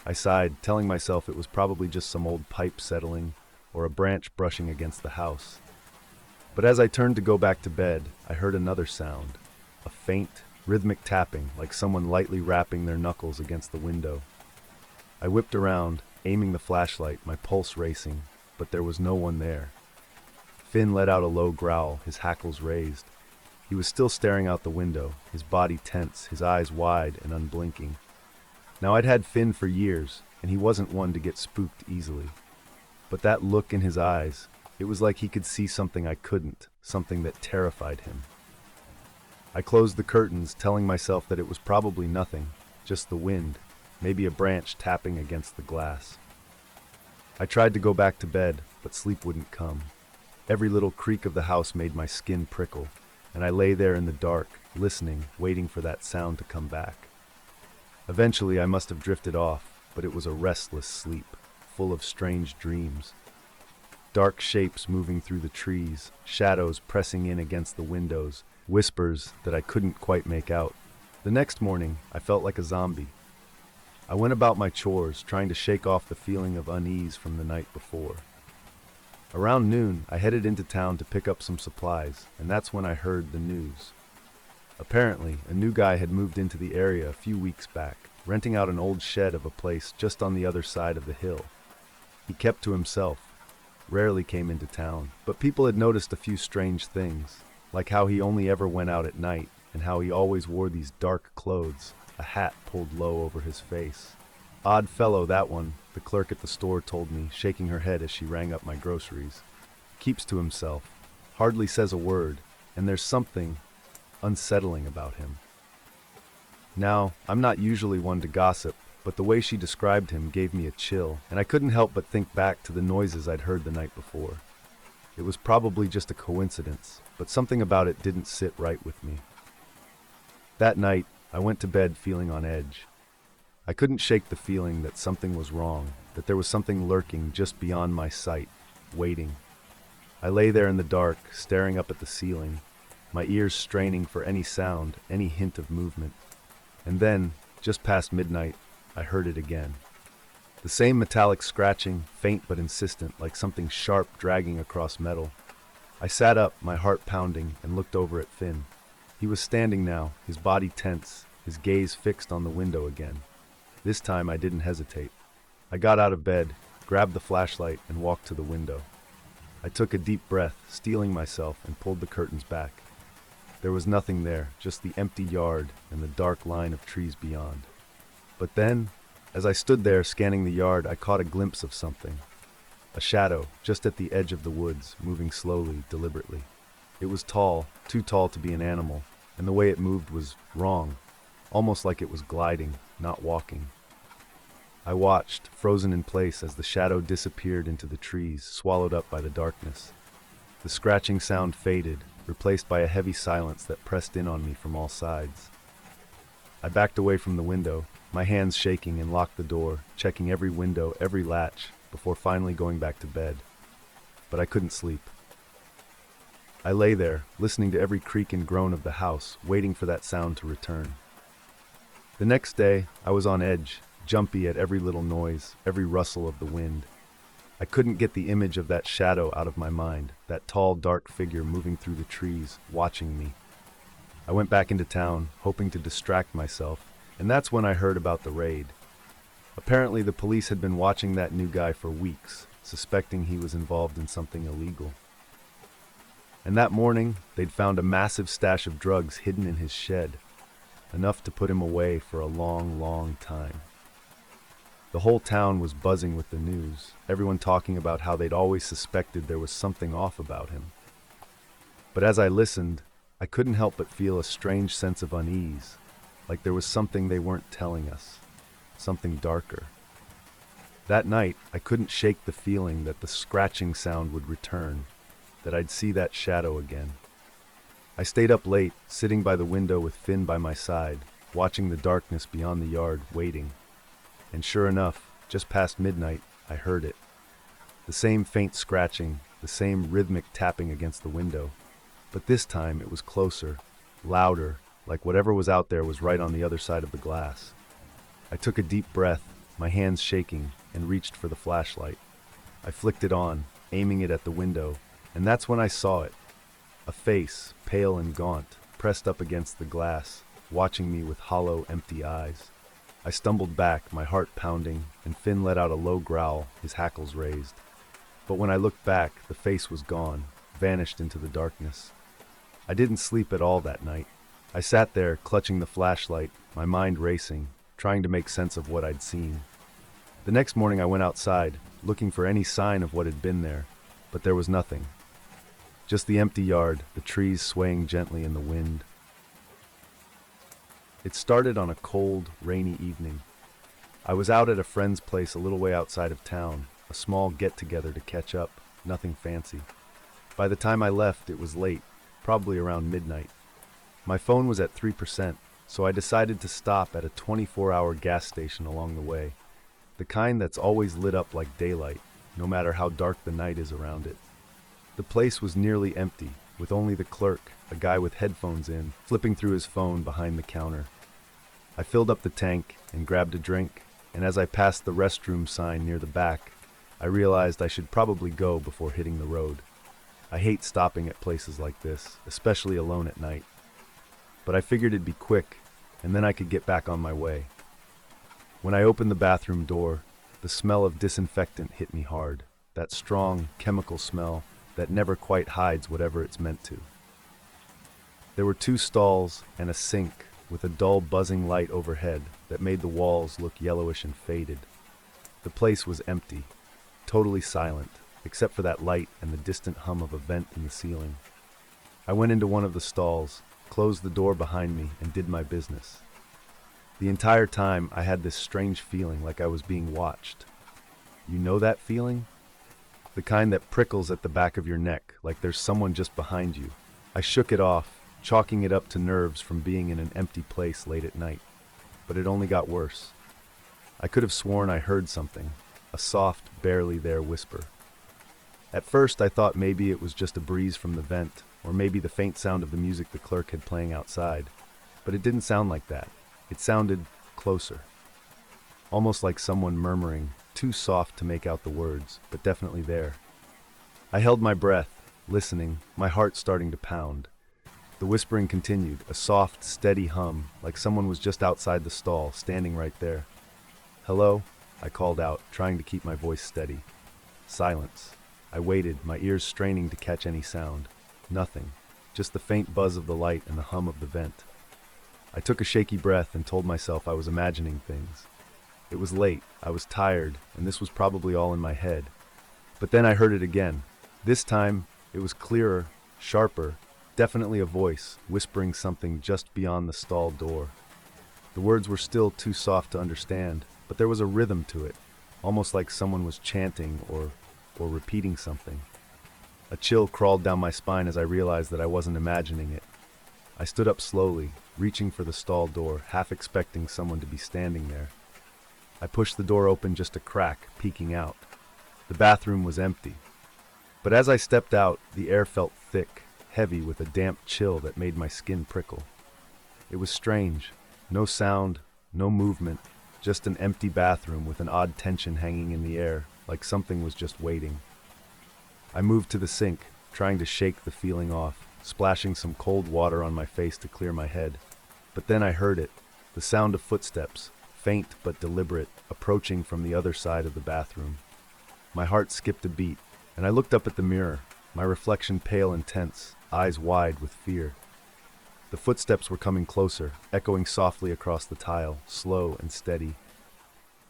Speaker 1: I sighed, telling myself it was probably just some old pipe settling or a branch brushing against the house. But as I turned to go back to bed, I heard another sound, a faint, rhythmic tapping, like someone lightly rapping their knuckles against the window. I whipped around, aiming the flashlight, my pulse racing, but there was no one there. Finn let out a low growl, his hackles raised. He was still staring out the window, his body tense, his eyes wide and unblinking. Now I'd had Finn for years, and he wasn't one to get spooked easily. But that look in his eyes, it was like he could see something I couldn't, something that terrified him. I closed the curtains, telling myself that it was probably nothing, just the wind, maybe a branch tapping against the glass. I tried to go back to bed, but sleep wouldn't come. Every little creak of the house made my skin prickle, and I lay there in the dark, listening, waiting for that sound to come back. Eventually I must have drifted off, but it was a restless sleep, full of strange dreams. Dark shapes moving through the trees, shadows pressing in against the windows, whispers that I couldn't quite make out. The next morning, I felt like a zombie. I went about my chores, trying to shake off the feeling of unease from the night before. Around noon, I headed into town to pick up some supplies, and that's when I heard the news. Apparently, a new guy had moved into the area a few weeks back, renting out an old shed of a place just on the other side of the hill. He kept to himself, rarely came into town, but people had noticed a few strange things, like how he only ever went out at night, and how he always wore these dark clothes, a hat pulled low over his face. Odd fellow, that one, the clerk at the store told me, shaking her head as she rang up my groceries. Keeps to himself, hardly says a word, and there's something unsettling about him. Now, I'm not usually one to gossip, but the way she described him gave me a chill, and I couldn't help but think back to the noises I'd heard the night before. It was probably just a coincidence, but something about it didn't sit right with me. That night, I went to bed feeling on edge. I couldn't shake the feeling that something was wrong, that there was something lurking just beyond my sight, waiting. I lay there in the dark, staring up at the ceiling, my ears straining for any sound, any hint of movement. And then, just past midnight, I heard it again. The same metallic scratching, faint but insistent, like something sharp dragging across metal. I sat up, my heart pounding, and looked over at Finn. He was standing now, his body tense, his gaze fixed on the window again. This time I didn't hesitate. I got out of bed, grabbed the flashlight, and walked to the window. I took a deep breath, steeling myself, and pulled the curtains back. There was nothing there, just the empty yard and the dark line of trees beyond. But then, as I stood there scanning the yard, I caught a glimpse of something. A shadow, just at the edge of the woods, moving slowly, deliberately. It was tall, too tall to be an animal, and the way it moved was wrong, almost like it was gliding, not walking. I watched, frozen in place, as the shadow disappeared into the trees, swallowed up by the darkness. The scratching sound faded, replaced by a heavy silence that pressed in on me from all sides. I backed away from the window, my hands shaking, and locked the door, checking every window, every latch, before finally going back to bed. But I couldn't sleep. I lay there, listening to every creak and groan of the house, waiting for that sound to return. The next day, I was on edge, jumpy at every little noise, every rustle of the wind. I couldn't get the image of that shadow out of my mind, that tall, dark figure moving through the trees, watching me. I went back into town, hoping to distract myself, and that's when I heard about the raid. Apparently, the police had been watching that new guy for weeks, suspecting he was involved in something illegal. And that morning, they'd found a massive stash of drugs hidden in his shed, enough to put him away for a long, long time. The whole town was buzzing with the news, everyone talking about how they'd always suspected there was something off about him. But as I listened, I couldn't help but feel a strange sense of unease, like there was something they weren't telling us, something darker. That night, I couldn't shake the feeling that the scratching sound would return, that I'd see that shadow again. I stayed up late, sitting by the window with Finn by my side, watching the darkness beyond the yard, waiting. And sure enough, just past midnight, I heard it. The same faint scratching, the same rhythmic tapping against the window. But this time it was closer, louder, like whatever was out there was right on the other side of the glass. I took a deep breath, my hands shaking, and reached for the flashlight. I flicked it on, aiming it at the window, and that's when I saw it. A face, pale and gaunt, pressed up against the glass, watching me with hollow, empty eyes. I stumbled back, my heart pounding, and Finn let out a low growl, his hackles raised. But when I looked back, the face was gone, vanished into the darkness. I didn't sleep at all that night. I sat there, clutching the flashlight, my mind racing, trying to make sense of what I'd seen. The next morning I went outside, looking for any sign of what had been there, but there was nothing. Just the empty yard, the trees swaying gently in the wind. It started on a cold, rainy evening. I was out at a friend's place a little way outside of town, a small get-together to catch up, nothing fancy. By the time I left, it was late, probably around midnight. My phone was at 3%, so I decided to stop at a 24-hour gas station along the way, the kind that's always lit up like daylight, no matter how dark the night is around it. The place was nearly empty, with only the clerk, a guy with headphones in, flipping through his phone behind the counter. I filled up the tank and grabbed a drink, and as I passed the restroom sign near the back, I realized I should probably go before hitting the road. I hate stopping at places like this, especially alone at night. But I figured it'd be quick, and then I could get back on my way. When I opened the bathroom door, the smell of disinfectant hit me hard, that strong, chemical smell that never quite hides whatever it's meant to. There were 2 stalls and a sink with a dull buzzing light overhead that made the walls look yellowish and faded. The place was empty, totally silent, except for that light and the distant hum of a vent in the ceiling. I went into one of the stalls, closed the door behind me, and did my business. The entire time I had this strange feeling like I was being watched. You know that feeling? The kind that prickles at the back of your neck, like there's someone just behind you. I shook it off, chalking it up to nerves from being in an empty place late at night. But it only got worse. I could have sworn I heard something. a soft, barely there whisper. At first, I thought maybe it was just a breeze from the vent, or maybe the faint sound of the music the clerk had playing outside. But it didn't sound like that. It sounded closer. Almost like someone murmuring, too soft to make out the words, but definitely there. I held my breath, listening, my heart starting to pound. The whispering continued, a soft, steady hum, like someone was just outside the stall, standing right there. "Hello?" I called out, trying to keep my voice steady. Silence. I waited, my ears straining to catch any sound. Nothing. Just the faint buzz of the light and the hum of the vent. I took a shaky breath and told myself I was imagining things. It was late, I was tired, and this was probably all in my head. But then I heard it again. This time, it was clearer, sharper, definitely a voice, whispering something just beyond the stall door. The words were still too soft to understand, but there was a rhythm to it, almost like someone was chanting or repeating something. A chill crawled down my spine as I realized that I wasn't imagining it. I stood up slowly, reaching for the stall door, half expecting someone to be standing there. I pushed the door open just a crack, peeking out. The bathroom was empty. But as I stepped out, the air felt thick, heavy with a damp chill that made my skin prickle. It was strange. No sound, no movement, just an empty bathroom with an odd tension hanging in the air, like something was just waiting. I moved to the sink, trying to shake the feeling off, splashing some cold water on my face to clear my head. But then I heard it, the sound of footsteps, faint but deliberate, approaching from the other side of the bathroom. My heart skipped a beat, and I looked up at the mirror, my reflection pale and tense, eyes wide with fear. The footsteps were coming closer, echoing softly across the tile, slow and steady.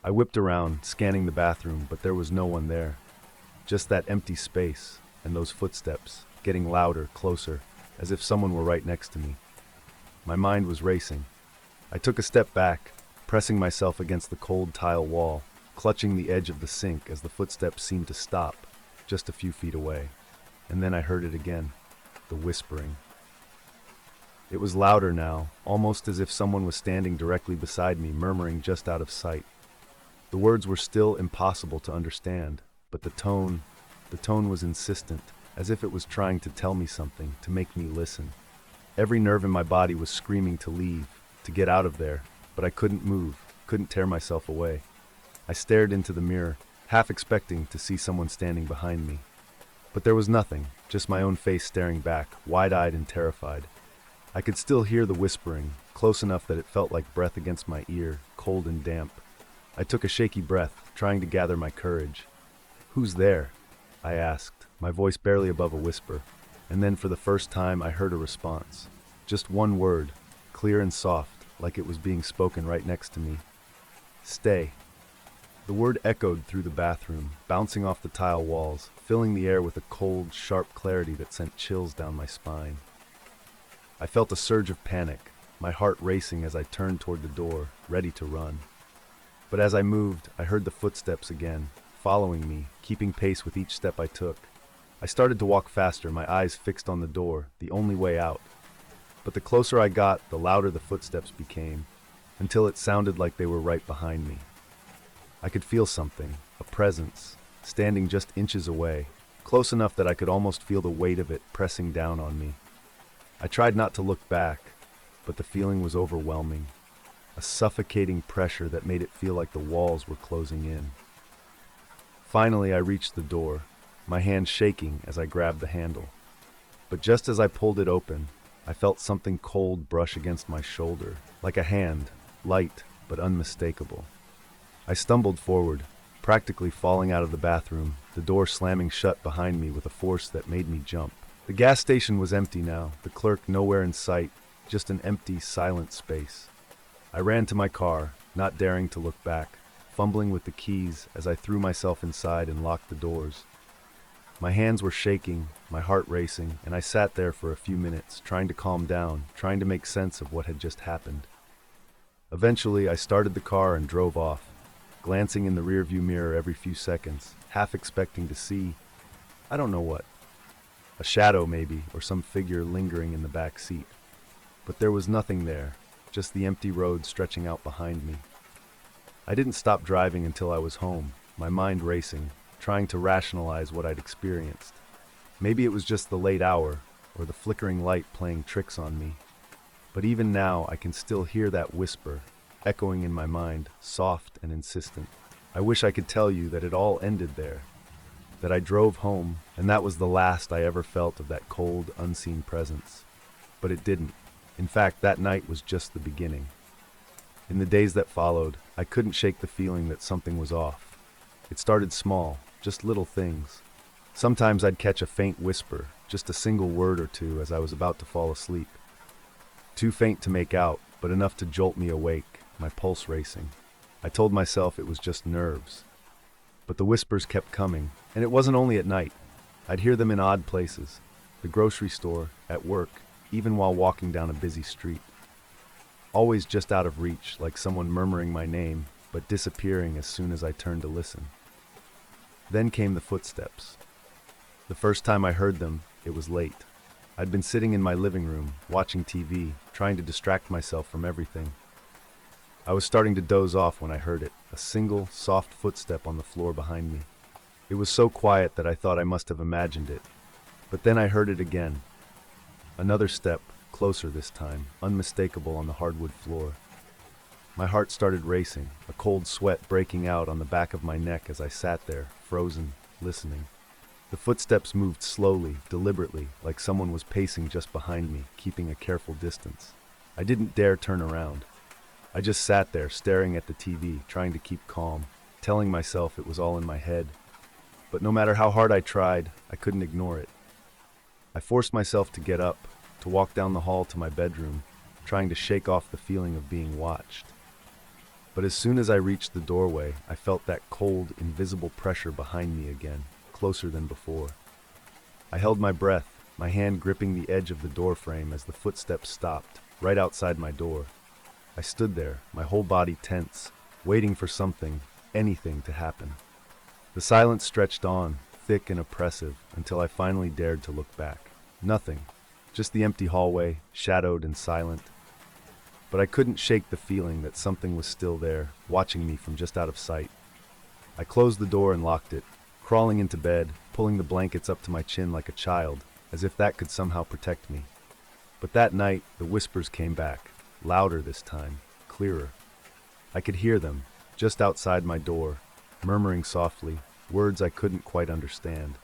Speaker 1: I whipped around, scanning the bathroom, but there was no one there. Just that empty space, and those footsteps, getting louder, closer, as if someone were right next to me. My mind was racing. I took a step back, pressing myself against the cold tile wall, clutching the edge of the sink as the footsteps seemed to stop, just a few feet away. And then I heard it again, the whispering. It was louder now, almost as if someone was standing directly beside me, murmuring just out of sight. The words were still impossible to understand, but the tone was insistent, as if it was trying to tell me something, to make me listen. Every nerve in my body was screaming to leave, to get out of there, but I couldn't move, couldn't tear myself away. I stared into the mirror, half expecting to see someone standing behind me. But there was nothing, just my own face staring back, wide-eyed and terrified. I could still hear the whispering, close enough that it felt like breath against my ear, cold and damp. I took a shaky breath, trying to gather my courage. "Who's there?" I asked, my voice barely above a whisper. And then for the first time I heard a response. Just one word, clear and soft, like it was being spoken right next to me. "Stay." The word echoed through the bathroom, bouncing off the tile walls, filling the air with a cold, sharp clarity that sent chills down my spine. I felt a surge of panic, my heart racing as I turned toward the door, ready to run. But as I moved, I heard the footsteps again, following me, keeping pace with each step I took. I started to walk faster, my eyes fixed on the door, the only way out. But the closer I got, the louder the footsteps became, until it sounded like they were right behind me. I could feel something, a presence, standing just inches away, close enough that I could almost feel the weight of it pressing down on me. I tried not to look back, but the feeling was overwhelming, a suffocating pressure that made it feel like the walls were closing in. Finally, I reached the door, my hand shaking as I grabbed the handle. But just as I pulled it open, I felt something cold brush against my shoulder, like a hand, light but unmistakable. I stumbled forward, practically falling out of the bathroom, the door slamming shut behind me with a force that made me jump. The gas station was empty now, the clerk nowhere in sight, just an empty, silent space. I ran to my car, not daring to look back, fumbling with the keys as I threw myself inside and locked the doors. My hands were shaking, my heart racing, and I sat there for a few minutes, trying to calm down, trying to make sense of what had just happened. Eventually, I started the car and drove off, glancing in the rearview mirror every few seconds, half expecting to see, I don't know what. A shadow maybe, or some figure lingering in the back seat. But there was nothing there, just the empty road stretching out behind me. I didn't stop driving until I was home, my mind racing, trying to rationalize what I'd experienced. Maybe it was just the late hour, or the flickering light playing tricks on me. But even now, I can still hear that whisper, echoing in my mind, soft and insistent. I wish I could tell you that it all ended there, that I drove home, and that was the last I ever felt of that cold, unseen presence. But it didn't. In fact, that night was just the beginning. In the days that followed, I couldn't shake the feeling that something was off. It started small, just little things. Sometimes I'd catch a faint whisper, just a single word or two as I was about to fall asleep. Too faint to make out, but enough to jolt me awake, my pulse racing. I told myself it was just nerves. But the whispers kept coming, and it wasn't only at night. I'd hear them in odd places, the grocery store, at work, even while walking down a busy street. Always just out of reach, like someone murmuring my name, but disappearing as soon as I turned to listen. Then came the footsteps. The first time I heard them, it was late. I'd been sitting in my living room, watching TV, trying to distract myself from everything. I was starting to doze off when I heard it, a single, soft footstep on the floor behind me. It was so quiet that I thought I must have imagined it. But then I heard it again. Another step, closer this time, unmistakable on the hardwood floor. My heart started racing, a cold sweat breaking out on the back of my neck as I sat there, frozen, listening. The footsteps moved slowly, deliberately, like someone was pacing just behind me, keeping a careful distance. I didn't dare turn around. I just sat there, staring at the TV, trying to keep calm, telling myself it was all in my head. But no matter how hard I tried, I couldn't ignore it. I forced myself to get up, to walk down the hall to my bedroom, trying to shake off the feeling of being watched. But as soon as I reached the doorway, I felt that cold, invisible pressure behind me again, closer than before. I held my breath, my hand gripping the edge of the door frame as the footsteps stopped, right outside my door. I stood there, my whole body tense, waiting for something, anything to happen. The silence stretched on, thick and oppressive, until I finally dared to look back. Nothing, just the empty hallway, shadowed and silent. But I couldn't shake the feeling that something was still there, watching me from just out of sight. I closed the door and locked it, crawling into bed, pulling the blankets up to my chin like a child, as if that could somehow protect me. But that night, the whispers came back, louder this time, clearer. I could hear them, just outside my door, murmuring softly, words I couldn't quite understand.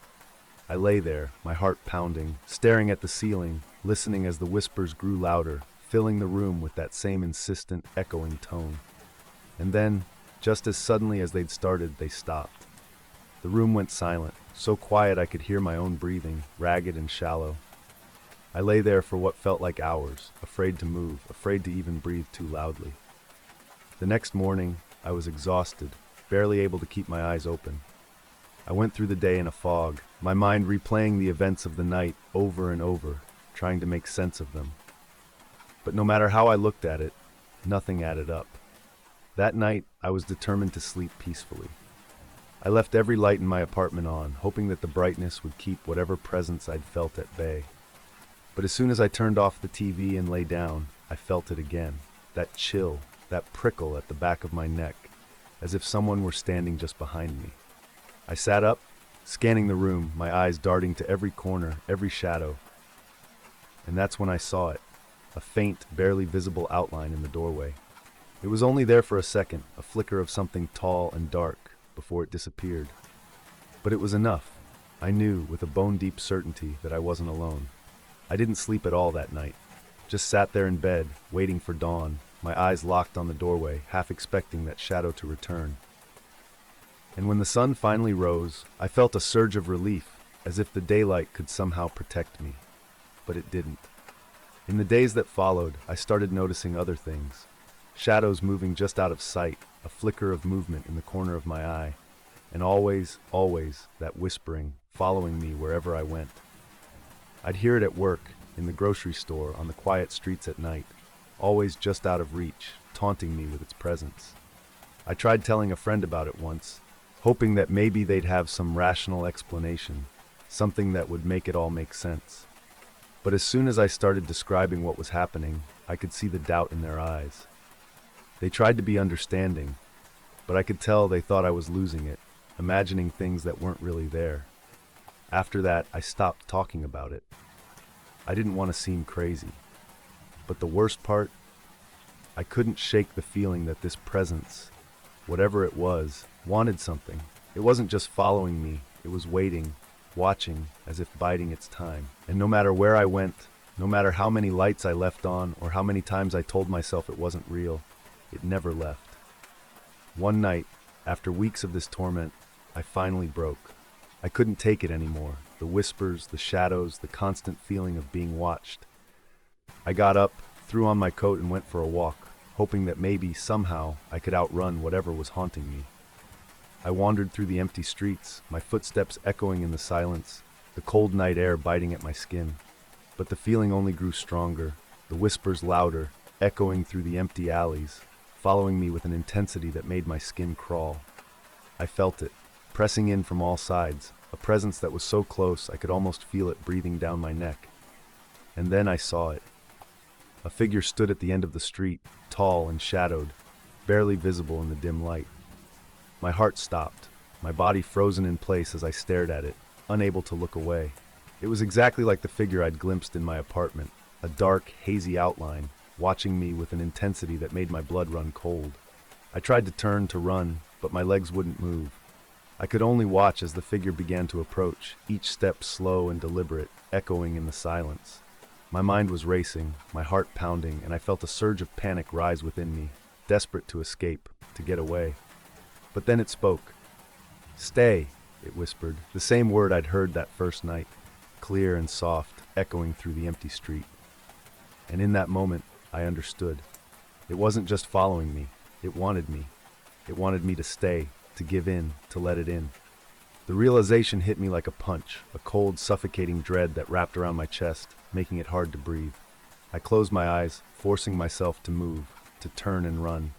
Speaker 1: I lay there, my heart pounding, staring at the ceiling, listening as the whispers grew louder, filling the room with that same insistent, echoing tone. And then, just as suddenly as they'd started, they stopped. The room went silent, so quiet I could hear my own breathing, ragged and shallow. I lay there for what felt like hours, afraid to move, afraid to even breathe too loudly. The next morning, I was exhausted, barely able to keep my eyes open. I went through the day in a fog, my mind replaying the events of the night over and over, trying to make sense of them. But no matter how I looked at it, nothing added up. That night, I was determined to sleep peacefully. I left every light in my apartment on, hoping that the brightness would keep whatever presence I'd felt at bay. But as soon as I turned off the TV and lay down, I felt it again. That chill, that prickle at the back of my neck, as if someone were standing just behind me. I sat up, scanning the room, my eyes darting to every corner, every shadow. And that's when I saw it, a faint, barely visible outline in the doorway. It was only there for a second, a flicker of something tall and dark, before it disappeared. But it was enough. I knew, with a bone-deep certainty, that I wasn't alone. I didn't sleep at all that night. Just sat there in bed, waiting for dawn, my eyes locked on the doorway, half expecting that shadow to return. And when the sun finally rose, I felt a surge of relief, as if the daylight could somehow protect me. But it didn't. In the days that followed, I started noticing other things. Shadows moving just out of sight, a flicker of movement in the corner of my eye, and always, that whispering, following me wherever I went. I'd hear it at work, in the grocery store, on the quiet streets at night, always just out of reach, taunting me with its presence. I tried telling a friend about it once, hoping that maybe they'd have some rational explanation, something that would make it all make sense. But as soon as I started describing what was happening, I could see the doubt in their eyes. They tried to be understanding, but I could tell they thought I was losing it, imagining things that weren't really there. After that, I stopped talking about it. I didn't want to seem crazy. But the worst part, I couldn't shake the feeling that this presence, whatever it was, wanted something. It wasn't just following me, it was waiting, watching, as if biding its time. And no matter where I went, no matter how many lights I left on or how many times I told myself it wasn't real, it never left. One night, after weeks of this torment, I finally broke. I couldn't take it anymore. The whispers, the shadows, the constant feeling of being watched. I got up, threw on my coat and went for a walk, hoping that maybe, somehow, I could outrun whatever was haunting me. I wandered through the empty streets, my footsteps echoing in the silence, the cold night air biting at my skin. But the feeling only grew stronger, the whispers louder, echoing through the empty alleys, following me with an intensity that made my skin crawl. I felt it, pressing in from all sides, a presence that was so close I could almost feel it breathing down my neck. And then I saw it. A figure stood at the end of the street, tall and shadowed, barely visible in the dim light. My heart stopped, my body frozen in place as I stared at it, unable to look away. It was exactly like the figure I'd glimpsed in my apartment, a dark, hazy outline, watching me with an intensity that made my blood run cold. I tried to turn to run, but my legs wouldn't move. I could only watch as the figure began to approach, each step slow and deliberate, echoing in the silence. My mind was racing, my heart pounding, and I felt a surge of panic rise within me, desperate to escape, to get away. But then it spoke. "Stay," it whispered, the same word I'd heard that first night, clear and soft, echoing through the empty street. And in that moment, I understood. It wasn't just following me, it wanted me. It wanted me to stay, to give in, to let it in. The realization hit me like a punch, a cold, suffocating dread that wrapped around my chest, making it hard to breathe. I closed my eyes, forcing myself to move, to turn and run,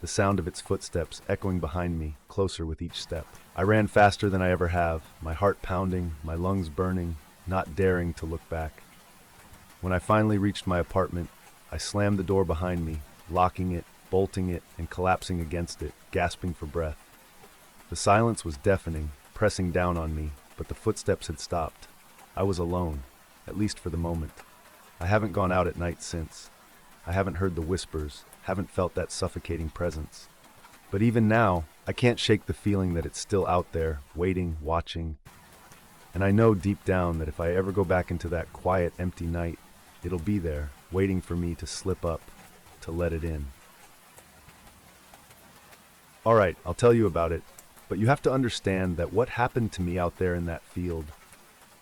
Speaker 1: the sound of its footsteps echoing behind me, closer with each step. I ran faster than I ever have, my heart pounding, my lungs burning, not daring to look back. When I finally reached my apartment, I slammed the door behind me, locking it, bolting it, and collapsing against it, gasping for breath. The silence was deafening, pressing down on me, but the footsteps had stopped. I was alone, at least for the moment. I haven't gone out at night since. I haven't heard the whispers, haven't felt that suffocating presence. But even now, I can't shake the feeling that it's still out there, waiting, watching. And I know deep down that if I ever go back into that quiet, empty night, it'll be there, waiting for me to slip up, to let it in. All right, I'll tell you about it, but you have to understand that what happened to me out there in that field,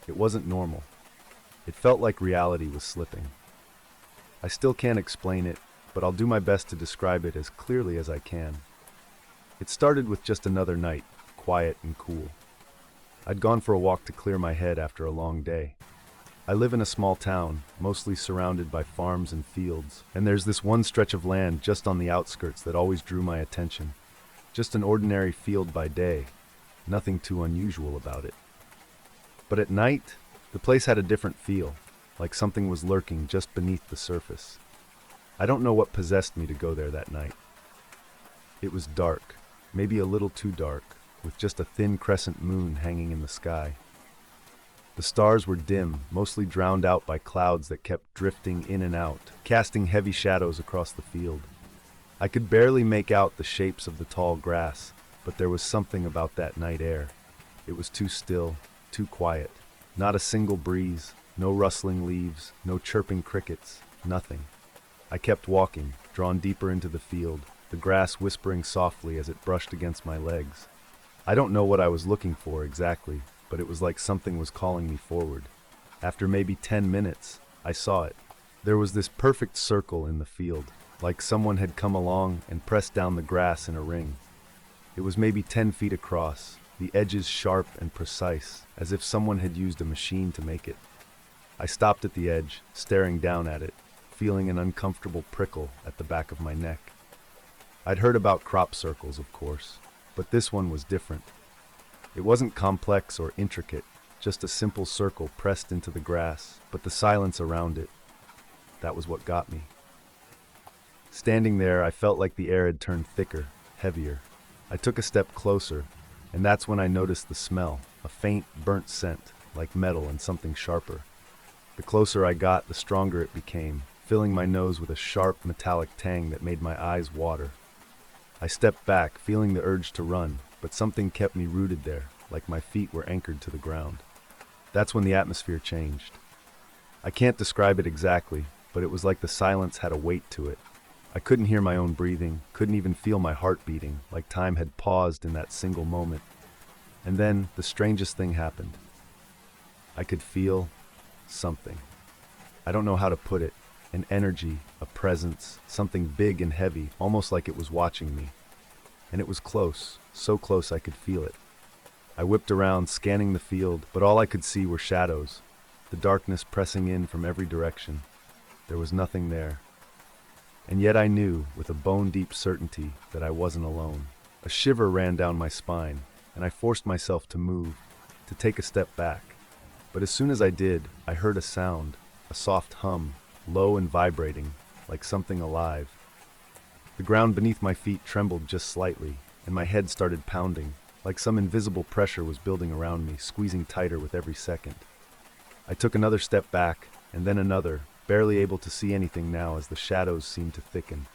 Speaker 1: it wasn't normal. It felt like reality was slipping. I still can't explain it, but I'll do my best to describe it as clearly as I can. It started with just another night, quiet and cool. I'd gone for a walk to clear my head after a long day. I live in a small town, mostly surrounded by farms and fields, and there's this one stretch of land just on the outskirts that always drew my attention. Just an ordinary field by day, nothing too unusual about it. But at night, the place had a different feel, like something was lurking just beneath the surface. I don't know what possessed me to go there that night. It was dark, maybe a little too dark, with just a thin crescent moon hanging in the sky. The stars were dim, mostly drowned out by clouds that kept drifting in and out, casting heavy shadows across the field. I could barely make out the shapes of the tall grass, but there was something about that night air. It was too still, too quiet. Not a single breeze, no rustling leaves, no chirping crickets, nothing. I kept walking, drawn deeper into the field, the grass whispering softly as it brushed against my legs. I don't know what I was looking for exactly, but it was like something was calling me forward. After maybe 10 minutes, I saw it. There was this perfect circle in the field, like someone had come along and pressed down the grass in a ring. It was maybe 10 feet across, the edges sharp and precise, as if someone had used a machine to make it. I stopped at the edge, staring down at it, feeling an uncomfortable prickle at the back of my neck. I'd heard about crop circles, of course, but this one was different. It wasn't complex or intricate, just a simple circle pressed into the grass, but the silence around it, that was what got me. Standing there, I felt like the air had turned thicker, heavier. I took a step closer, And that's when I noticed the smell, a faint, burnt scent, like metal and something sharper. The closer I got, the stronger it became, filling my nose with a sharp, metallic tang that made my eyes water. I stepped back, feeling the urge to run, but something kept me rooted there, like my feet were anchored to the ground. That's when the atmosphere changed. I can't describe it exactly, but it was like the silence had a weight to it. I couldn't hear my own breathing, couldn't even feel my heart beating, like time had paused in that single moment. And then the strangest thing happened. I could feel something. I don't know how to put it. An energy, a presence, something big and heavy, almost like it was watching me. And it was close, so close I could feel it. I whipped around, scanning the field, but all I could see were shadows, the darkness pressing in from every direction. There was nothing there. And yet I knew, with a bone-deep certainty, that I wasn't alone. A shiver ran down my spine, and I forced myself to move, to take a step back. But as soon as I did, I heard a sound, a soft hum, low and vibrating, like something alive. The ground beneath my feet trembled just slightly, and my head started pounding, like some invisible pressure was building around me, squeezing tighter with every second. I took another step back, and then another, barely able to see anything now as the shadows seemed to thicken.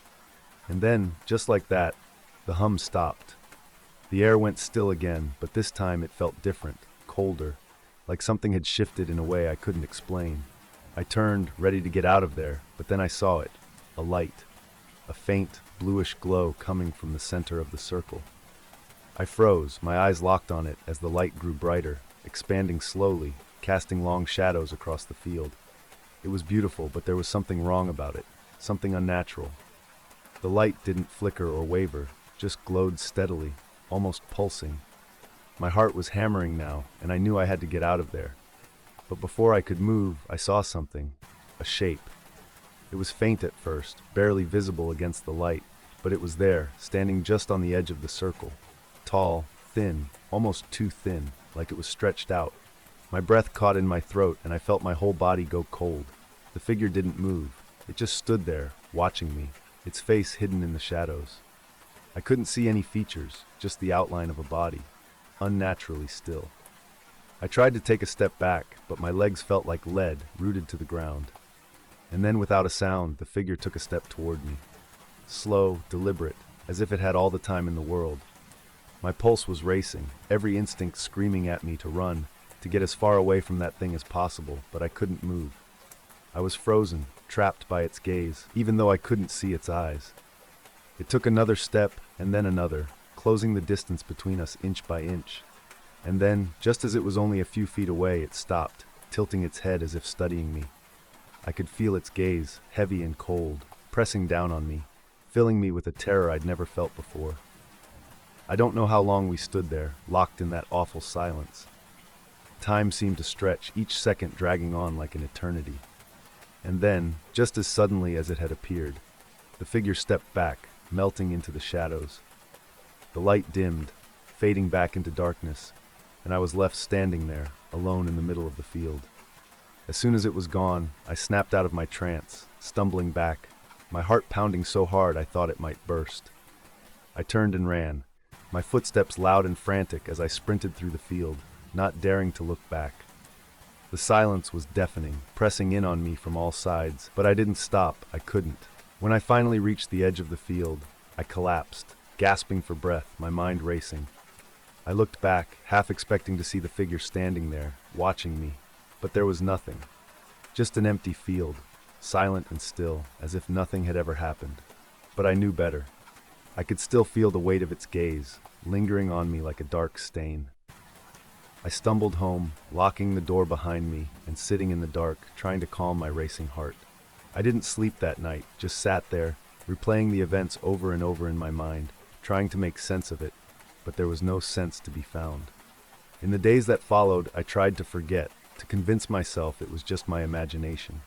Speaker 1: And then, just like that, the hum stopped. The air went still again, but this time it felt different, colder, like something had shifted in a way I couldn't explain. I turned, ready to get out of there, but then I saw it, a light, a faint, bluish glow coming from the center of the circle. I froze, my eyes locked on it as the light grew brighter, expanding slowly, casting long shadows across the field. It was beautiful, but there was something wrong about it, something unnatural. The light didn't flicker or waver, just glowed steadily, almost pulsing. My heart was hammering now, and I knew I had to get out of there. But before I could move, I saw something, a shape. It was faint at first, barely visible against the light, but it was there, standing just on the edge of the circle. Tall, thin, almost too thin, like it was stretched out. My breath caught in my throat, and I felt my whole body go cold. The figure didn't move. It just stood there, watching me, its face hidden in the shadows. I couldn't see any features, just the outline of a body, unnaturally still. I tried to take a step back, but my legs felt like lead, rooted to the ground. And then, without a sound, the figure took a step toward me. Slow, deliberate, as if it had all the time in the world. My pulse was racing, every instinct screaming at me to run, to get as far away from that thing as possible, but I couldn't move. I was frozen, trapped by its gaze, even though I couldn't see its eyes. It took another step, and then another, closing the distance between us inch by inch. And then, just as it was only a few feet away, it stopped, tilting its head as if studying me. I could feel its gaze, heavy and cold, pressing down on me, filling me with a terror I'd never felt before. I don't know how long we stood there, locked in that awful silence. Time seemed to stretch, each second dragging on like an eternity. And then, just as suddenly as it had appeared, the figure stepped back, melting into the shadows. The light dimmed, fading back into darkness, and I was left standing there, alone in the middle of the field. As soon as it was gone, I snapped out of my trance, stumbling back, my heart pounding so hard I thought it might burst. I turned and ran, my footsteps loud and frantic as I sprinted through the field, not daring to look back. The silence was deafening, pressing in on me from all sides, but I didn't stop, I couldn't. When I finally reached the edge of the field, I collapsed, gasping for breath, my mind racing. I looked back, half expecting to see the figure standing there, watching me, but there was nothing. Just an empty field, silent and still, as if nothing had ever happened. But I knew better. I could still feel the weight of its gaze, lingering on me like a dark stain. I stumbled home, locking the door behind me and sitting in the dark, trying to calm my racing heart. I didn't sleep that night, just sat there, replaying the events over and over in my mind, trying to make sense of it, but there was no sense to be found. In the days that followed, I tried to forget, to convince myself it was just my imagination.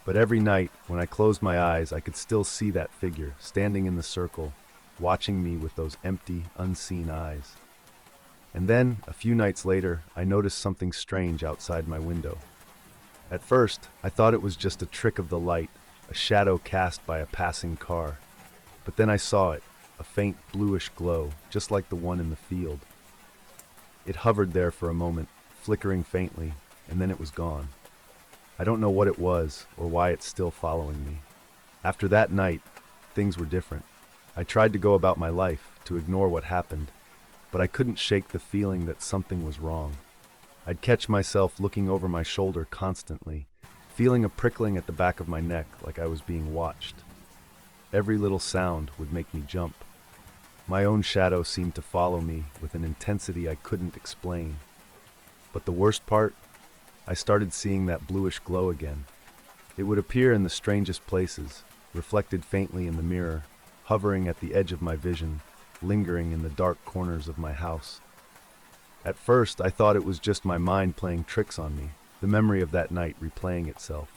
Speaker 1: But every night, when I closed my eyes, I could still see that figure, standing in the circle, watching me with those empty, unseen eyes. And then, a few nights later, I noticed something strange outside my window. At first, I thought it was just a trick of the light, a shadow cast by a passing car. But then I saw it, a faint bluish glow, just like the one in the field. It hovered there for a moment, flickering faintly, and then it was gone. I don't know what it was or why it's still following me. After that night, things were different. I tried to go about my life, to ignore what happened, but I couldn't shake the feeling that something was wrong. I'd catch myself looking over my shoulder constantly, feeling a prickling at the back of my neck like I was being watched. Every little sound would make me jump. My own shadow seemed to follow me with an intensity I couldn't explain. But the worst part? I started seeing that bluish glow again. It would appear in the strangest places, reflected faintly in the mirror, hovering at the edge of my vision, lingering in the dark corners of my house. At first, I thought it was just my mind playing tricks on me, the memory of that night replaying itself.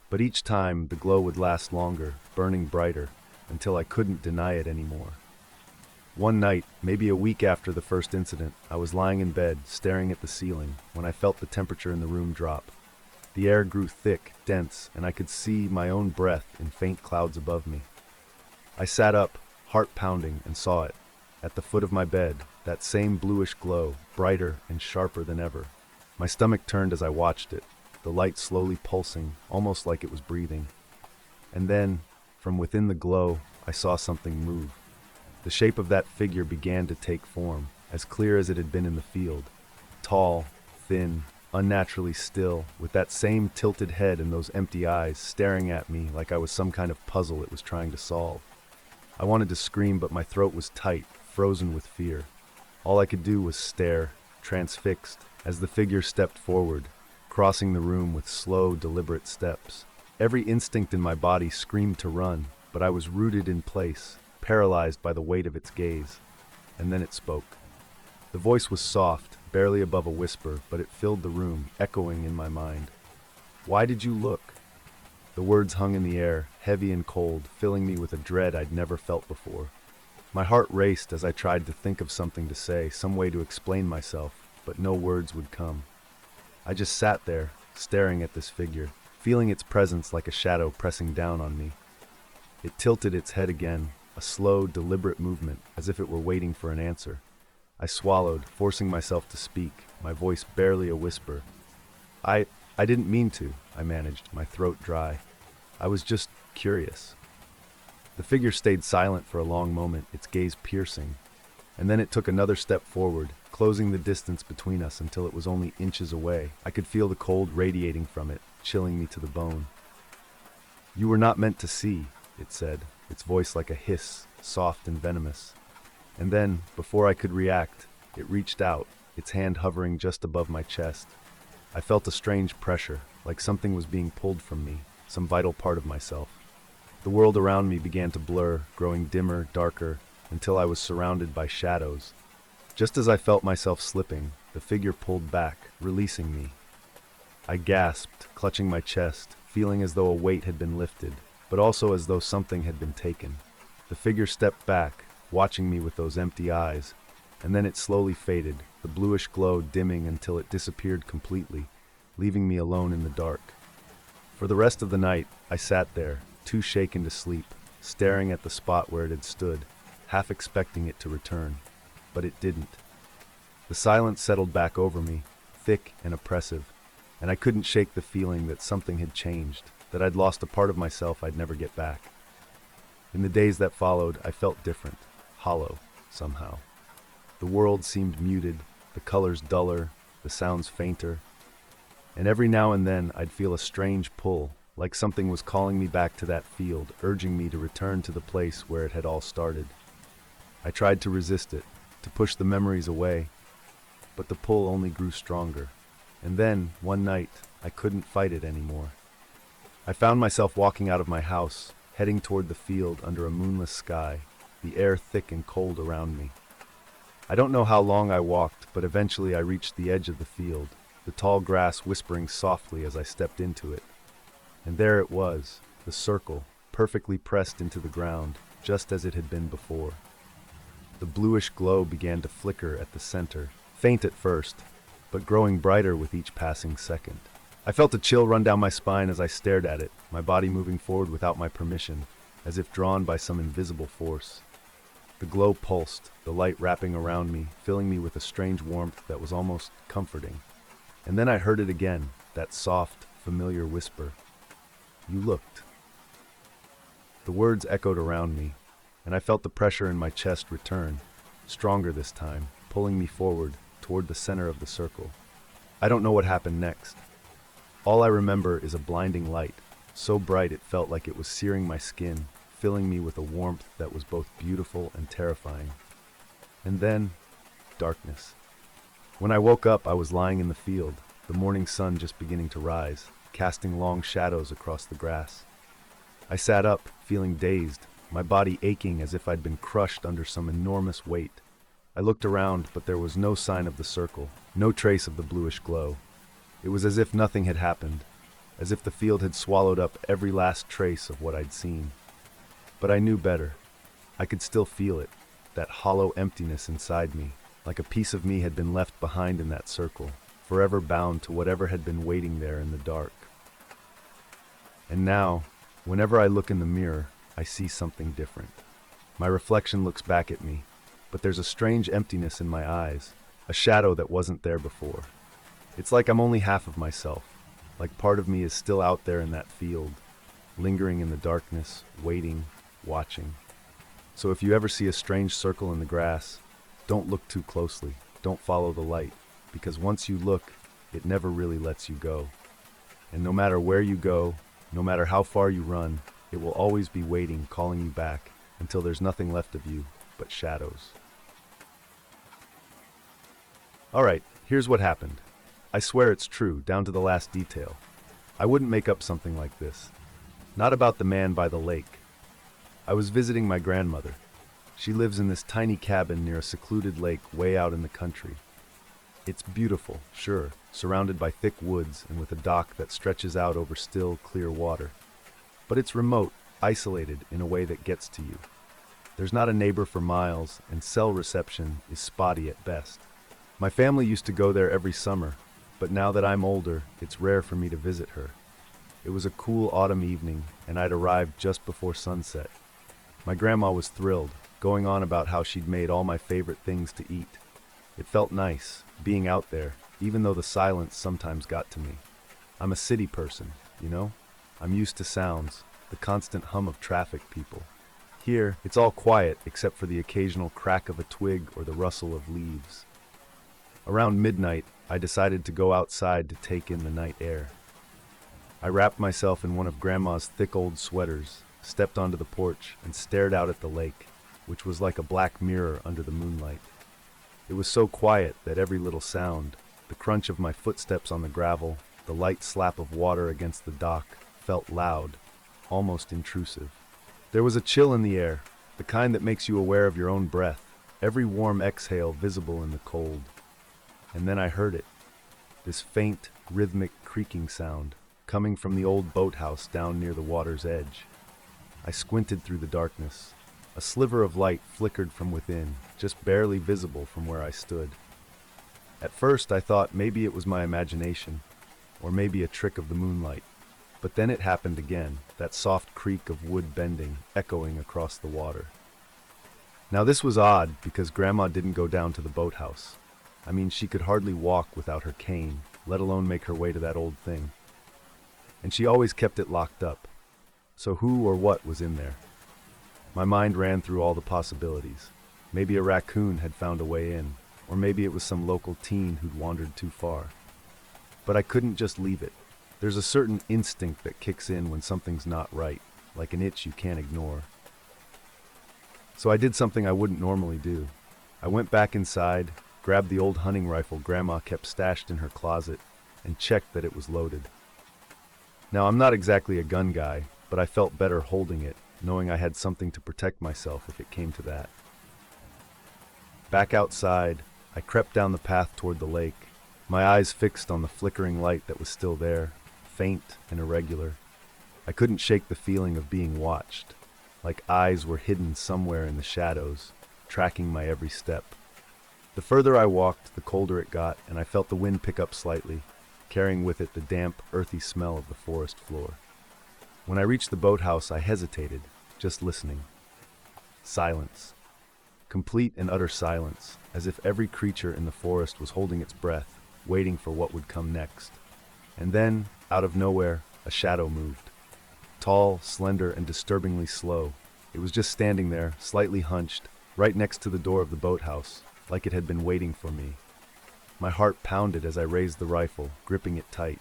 Speaker 1: But each time, the glow would last longer, burning brighter, until I couldn't deny it anymore. One night, maybe a week after the first incident, I was lying in bed, staring at the ceiling, when I felt the temperature in the room drop. The air grew thick, dense, and I could see my own breath in faint clouds above me. I sat up, heart pounding, and saw it. At the foot of my bed, that same bluish glow, brighter and sharper than ever. My stomach turned as I watched it, the light slowly pulsing, almost like it was breathing. And then, from within the glow, I saw something move. The shape of that figure began to take form, as clear as it had been in the field. Tall, thin, unnaturally still, with that same tilted head and those empty eyes staring at me like I was some kind of puzzle it was trying to solve. I wanted to scream, but my throat was tight, frozen with fear. All I could do was stare, transfixed, as the figure stepped forward, crossing the room with slow, deliberate steps. Every instinct in my body screamed to run, but I was rooted in place, paralyzed by the weight of its gaze. And then it spoke. The voice was soft, barely above a whisper, but it filled the room, echoing in my mind. "Why did you look?" The words hung in the air, heavy and cold, filling me with a dread I'd never felt before. My heart raced as I tried to think of something to say, some way to explain myself, but no words would come. I just sat there, staring at this figure, feeling its presence like a shadow pressing down on me. It tilted its head again, a slow, deliberate movement, as if it were waiting for an answer. I swallowed, forcing myself to speak, my voice barely a whisper. I didn't mean to," I managed, my throat dry. "I was just curious." The figure stayed silent for a long moment, its gaze piercing, and then it took another step forward, closing the distance between us until it was only inches away. I could feel the cold radiating from it, chilling me to the bone. "You were not meant to see," it said, its voice like a hiss, soft and venomous. And then, before I could react, it reached out, its hand hovering just above my chest. I felt a strange pressure, like something was being pulled from me, some vital part of myself. The world around me began to blur, growing dimmer, darker, until I was surrounded by shadows. Just as I felt myself slipping, the figure pulled back, releasing me. I gasped, clutching my chest, feeling as though a weight had been lifted, but also as though something had been taken. The figure stepped back, watching me with those empty eyes, and then it slowly faded, the bluish glow dimming until it disappeared completely, leaving me alone in the dark. For the rest of the night, I sat there, too shaken to sleep, staring at the spot where it had stood, half expecting it to return. But it didn't. The silence settled back over me, thick and oppressive, and I couldn't shake the feeling that something had changed, that I'd lost a part of myself I'd never get back. In the days that followed, I felt different, hollow, somehow. The world seemed muted, the colors duller, the sounds fainter, and every now and then I'd feel a strange pull, like something was calling me back to that field, urging me to return to the place where it had all started. I tried to resist it, to push the memories away, but the pull only grew stronger. And then, one night, I couldn't fight it anymore. I found myself walking out of my house, heading toward the field under a moonless sky, the air thick and cold around me. I don't know how long I walked, but eventually I reached the edge of the field, the tall grass whispering softly as I stepped into it. And there it was, the circle, perfectly pressed into the ground, just as it had been before. The bluish glow began to flicker at the center, faint at first, but growing brighter with each passing second. I felt a chill run down my spine as I stared at it, my body moving forward without my permission, as if drawn by some invisible force. The glow pulsed, the light wrapping around me, filling me with a strange warmth that was almost comforting. And then I heard it again, that soft, familiar whisper. You looked. The words echoed around me, and I felt the pressure in my chest return, stronger this time, pulling me forward toward the center of the circle. I don't know what happened next. All I remember is a blinding light, so bright it felt like it was searing my skin, filling me with a warmth that was both beautiful and terrifying. And then, darkness. When I woke up, I was lying in the field, the morning sun just beginning to rise, casting long shadows across the grass. I sat up, feeling dazed, my body aching as if I'd been crushed under some enormous weight. I looked around, but there was no sign of the circle, no trace of the bluish glow. It was as if nothing had happened, as if the field had swallowed up every last trace of what I'd seen. But I knew better. I could still feel it, that hollow emptiness inside me, like a piece of me had been left behind in that circle, forever bound to whatever had been waiting there in the dark. And now, whenever I look in the mirror, I see something different. My reflection looks back at me, but there's a strange emptiness in my eyes, a shadow that wasn't there before. It's like I'm only half of myself, like part of me is still out there in that field, lingering in the darkness, waiting, watching. So if you ever see a strange circle in the grass, don't look too closely, don't follow the light, because once you look, it never really lets you go. And no matter where you go, no matter how far you run, it will always be waiting, calling you back, until there's nothing left of you but shadows. Alright, here's what happened. I swear it's true, down to the last detail. I wouldn't make up something like this. Not about the man by the lake. I was visiting my grandmother. She lives in this tiny cabin near a secluded lake way out in the country. It's beautiful, sure, surrounded by thick woods and with a dock that stretches out over still, clear water. But it's remote, isolated in a way that gets to you. There's not a neighbor for miles, and cell reception is spotty at best. My family used to go there every summer, but now that I'm older, it's rare for me to visit her. It was a cool autumn evening, and I'd arrived just before sunset. My grandma was thrilled, going on about how she'd made all my favorite things to eat. It felt nice, being out there, even though the silence sometimes got to me. I'm a city person, you know? I'm used to sounds, the constant hum of traffic people. Here, it's all quiet except for the occasional crack of a twig or the rustle of leaves. Around midnight, I decided to go outside to take in the night air. I wrapped myself in one of Grandma's thick old sweaters, stepped onto the porch, and stared out at the lake, which was like a black mirror under the moonlight. It was so quiet that every little sound, the crunch of my footsteps on the gravel, the light slap of water against the dock, felt loud, almost intrusive. There was a chill in the air, the kind that makes you aware of your own breath, every warm exhale visible in the cold. And then I heard it, this faint, rhythmic creaking sound, coming from the old boathouse down near the water's edge. I squinted through the darkness. A sliver of light flickered from within, just barely visible from where I stood. At first I thought maybe it was my imagination, or maybe a trick of the moonlight. But then it happened again, that soft creak of wood bending, echoing across the water. Now this was odd because Grandma didn't go down to the boathouse. I mean, she could hardly walk without her cane, let alone make her way to that old thing. And she always kept it locked up. So who or what was in there? My mind ran through all the possibilities. Maybe a raccoon had found a way in, or maybe it was some local teen who'd wandered too far. But I couldn't just leave it. There's a certain instinct that kicks in when something's not right, like an itch you can't ignore. So I did something I wouldn't normally do. I went back inside, grabbed the old hunting rifle Grandma kept stashed in her closet, and checked that it was loaded. Now, I'm not exactly a gun guy, but I felt better holding it, knowing I had something to protect myself if it came to that. Back outside, I crept down the path toward the lake, my eyes fixed on the flickering light that was still there, faint and irregular. I couldn't shake the feeling of being watched, like eyes were hidden somewhere in the shadows, tracking my every step. The further I walked, the colder it got, and I felt the wind pick up slightly, carrying with it the damp, earthy smell of the forest floor. When I reached the boathouse, I hesitated, just listening. Silence. complete and utter silence, as if every creature in the forest was holding its breath, waiting for what would come next. And then, out of nowhere, a shadow moved. Tall, slender, and disturbingly slow. It was just standing there, slightly hunched, right next to the door of the boathouse, like it had been waiting for me. My heart pounded as I raised the rifle, gripping it tight.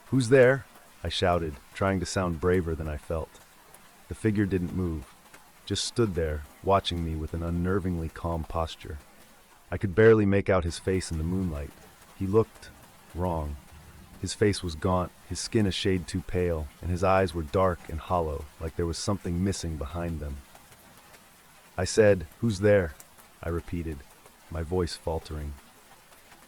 Speaker 1: "Who's there?" I shouted, trying to sound braver than I felt. The figure didn't move, just stood there, watching me with an unnervingly calm posture. I could barely make out his face in the moonlight. He looked wrong. His face was gaunt, his skin a shade too pale, and his eyes were dark and hollow, like there was something missing behind them. I said, "Who's there?" I repeated, my voice faltering.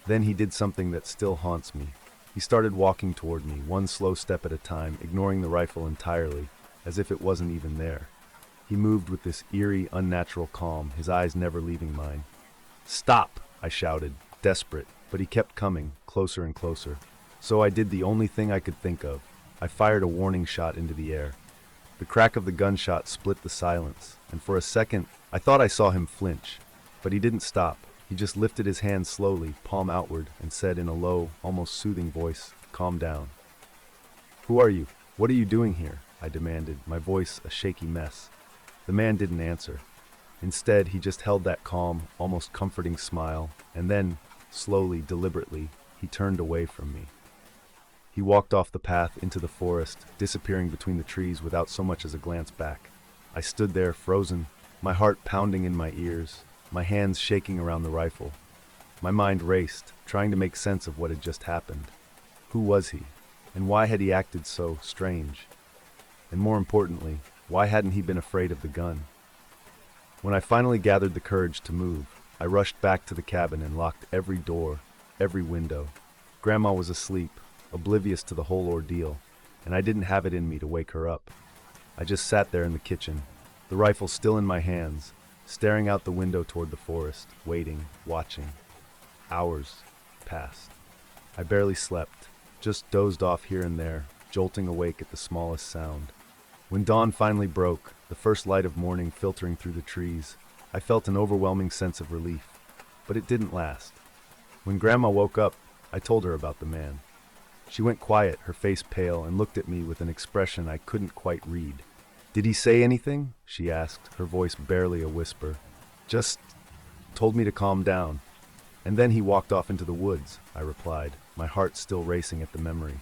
Speaker 1: Then he did something that still haunts me. He started walking toward me, one slow step at a time, ignoring the rifle entirely, as if it wasn't even there. He moved with this eerie, unnatural calm, his eyes never leaving mine. "Stop!" I shouted, desperate, but he kept coming, closer and closer. So I did the only thing I could think of. I fired a warning shot into the air. The crack of the gunshot split the silence, and for a second, I thought I saw him flinch. But he didn't stop. He just lifted his hand slowly, palm outward, and said in a low, almost soothing voice, "Calm down." "Who are you? What are you doing here?" I demanded, my voice a shaky mess. The man didn't answer. Instead, he just held that calm, almost comforting smile, and then, slowly, deliberately, he turned away from me. He walked off the path into the forest, disappearing between the trees without so much as a glance back. I stood there, frozen, my heart pounding in my ears, my hands shaking around the rifle. My mind raced, trying to make sense of what had just happened. Who was he? And why had he acted so strange? And more importantly, why hadn't he been afraid of the gun? When I finally gathered the courage to move, I rushed back to the cabin and locked every door, every window. Grandma was asleep, oblivious to the whole ordeal, and I didn't have it in me to wake her up. I just sat there in the kitchen, the rifle still in my hands, staring out the window toward the forest, waiting, watching. Hours passed. I barely slept, just dozed off here and there, jolting awake at the smallest sound. When dawn finally broke, the first light of morning filtering through the trees, I felt an overwhelming sense of relief. But it didn't last. When Grandma woke up, I told her about the man. She went quiet, her face pale, and looked at me with an expression I couldn't quite read. "Did he say anything?" she asked, her voice barely a whisper. "Just told me to calm down. And then he walked off into the woods," I replied, my heart still racing at the memory.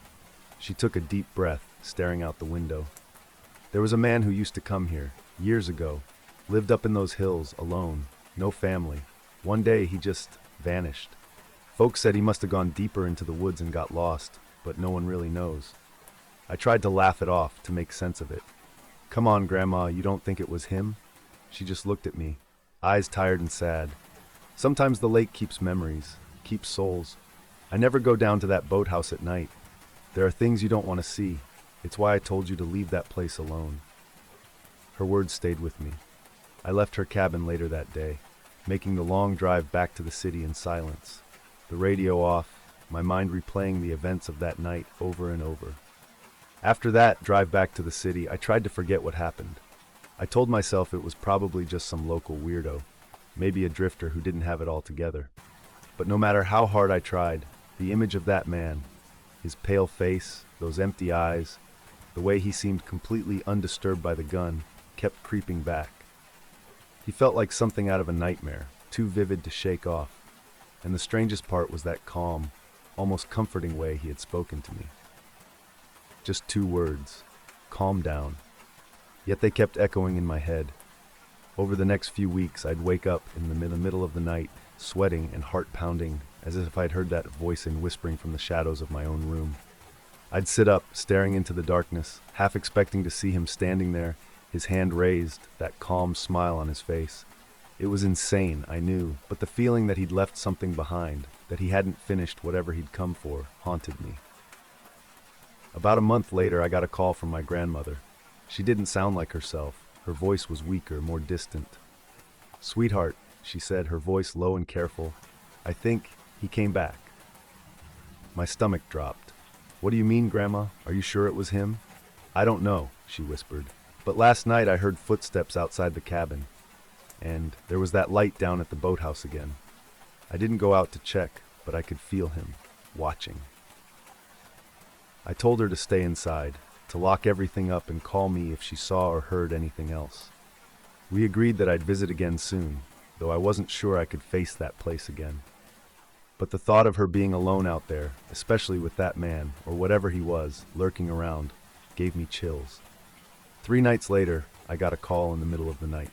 Speaker 1: She took a deep breath, staring out the window. "There was a man who used to come here, years ago, lived up in those hills, alone, no family. One day he just vanished. Folks said he must have gone deeper into the woods and got lost, but no one really knows." I tried to laugh it off, to make sense of it. "Come on, Grandma, you don't think it was him?" She just looked at me, eyes tired and sad. "Sometimes the lake keeps memories, keeps souls. I never go down to that boathouse at night. There are things you don't want to see. It's why I told you to leave that place alone." Her words stayed with me. I left her cabin later that day, making the long drive back to the city in silence, the radio off, my mind replaying the events of that night over and over. After that drive back to the city, I tried to forget what happened. I told myself it was probably just some local weirdo, maybe a drifter who didn't have it all together. But no matter how hard I tried, the image of that man, his pale face, those empty eyes, the way he seemed completely undisturbed by the gun, kept creeping back. He felt like something out of a nightmare, too vivid to shake off. And the strangest part was that calm, almost comforting way he had spoken to me. Just 2 words, "Calm down." Yet they kept echoing in my head. Over the next few weeks, I'd wake up in the middle of the night, sweating and heart pounding, as if I'd heard that voice whispering from the shadows of my own room. I'd sit up, staring into the darkness, half expecting to see him standing there, his hand raised, that calm smile on his face. It was insane, I knew, but the feeling that he'd left something behind, that he hadn't finished whatever he'd come for, haunted me. About a month later, I got a call from my grandmother. She didn't sound like herself. Her voice was weaker, more distant. "Sweetheart," she said, her voice low and careful, "I think he came back." My stomach dropped. "What do you mean, Grandma? Are you sure it was him?" "I don't know," she whispered. "But last night I heard footsteps outside the cabin. and there was that light down at the boathouse again. I didn't go out to check, but I could feel him, watching. I told her to stay inside, to lock everything up and call me if she saw or heard anything else. We agreed that I'd visit again soon, though I wasn't sure I could face that place again. But the thought of her being alone out there, especially with that man, or whatever he was, lurking around, gave me chills. 3 nights later, I got a call in the middle of the night.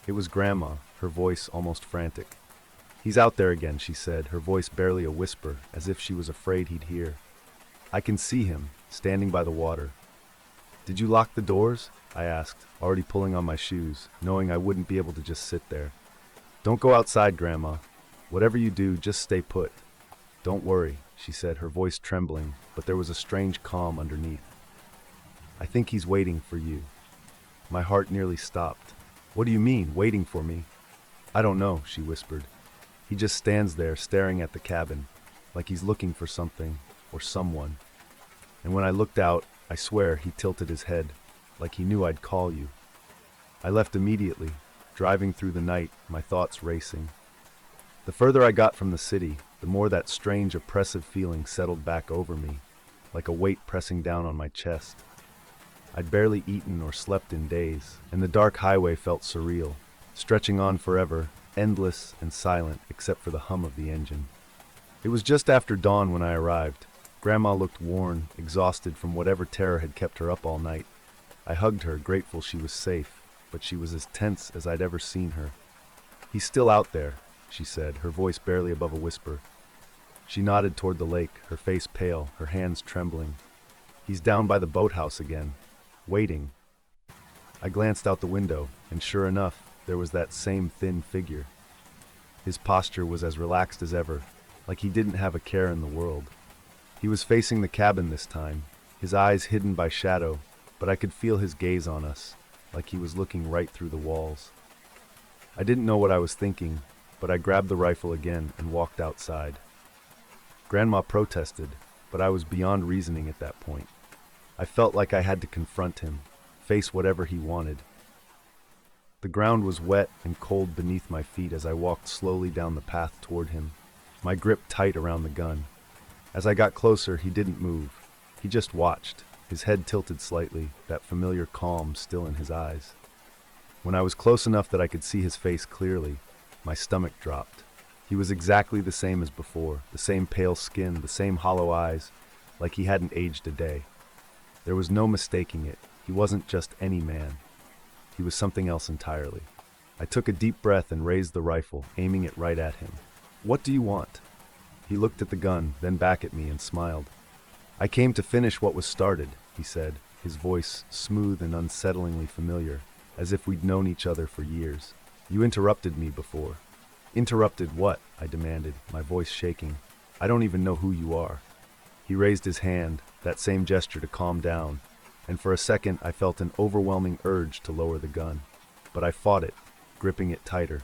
Speaker 1: It was Grandma, her voice almost frantic. "He's out there again," she said, her voice barely a whisper, as if she was afraid he'd hear. "I can see him, standing by the water." "Did you lock the doors?" I asked, already pulling on my shoes, knowing I wouldn't be able to just sit there. "Don't go outside, Grandma. Whatever you do, just stay put." "Don't worry," she said, her voice trembling, but there was a strange calm underneath. "I think he's waiting for you." My heart nearly stopped. "What do you mean, waiting for me?" "I don't know," she whispered. "He just stands there staring at the cabin, like he's looking for something or someone. And when I looked out, I swear he tilted his head, like he knew I'd call you." I left immediately, driving through the night, my thoughts racing. The further I got from the city, the more that strange, oppressive feeling settled back over me, like a weight pressing down on my chest. I'd barely eaten or slept in days, and the dark highway felt surreal, stretching on forever, endless and silent except for the hum of the engine. It was just after dawn when I arrived. Grandma looked worn, exhausted from whatever terror had kept her up all night. I hugged her, grateful she was safe, but she was as tense as I'd ever seen her. "He's still out there," she said, her voice barely above a whisper. She nodded toward the lake, her face pale, her hands trembling. "He's down by the boathouse again, waiting." I glanced out the window, and sure enough, there was that same thin figure. His posture was as relaxed as ever, like he didn't have a care in the world. He was facing the cabin this time, his eyes hidden by shadow, but I could feel his gaze on us, like he was looking right through the walls. I didn't know what I was thinking, but I grabbed the rifle again and walked outside. Grandma protested, but I was beyond reasoning at that point. I felt like I had to confront him, face whatever he wanted. The ground was wet and cold beneath my feet as I walked slowly down the path toward him, my grip tight around the gun. As I got closer, he didn't move. He just watched, his head tilted slightly, that familiar calm still in his eyes. When I was close enough that I could see his face clearly, my stomach dropped. He was exactly the same as before, the same pale skin, the same hollow eyes, like he hadn't aged a day. There was no mistaking it. He wasn't just any man. He was something else entirely. I took a deep breath and raised the rifle, aiming it right at him. "What do you want?" He looked at the gun, then back at me and smiled. "I came to finish what was started," he said, his voice smooth and unsettlingly familiar, as if we'd known each other for years. "You interrupted me before." "Interrupted what?" I demanded, my voice shaking. "I don't even know who you are." He raised his hand, that same gesture to calm down, and for a second I felt an overwhelming urge to lower the gun. But I fought it, gripping it tighter.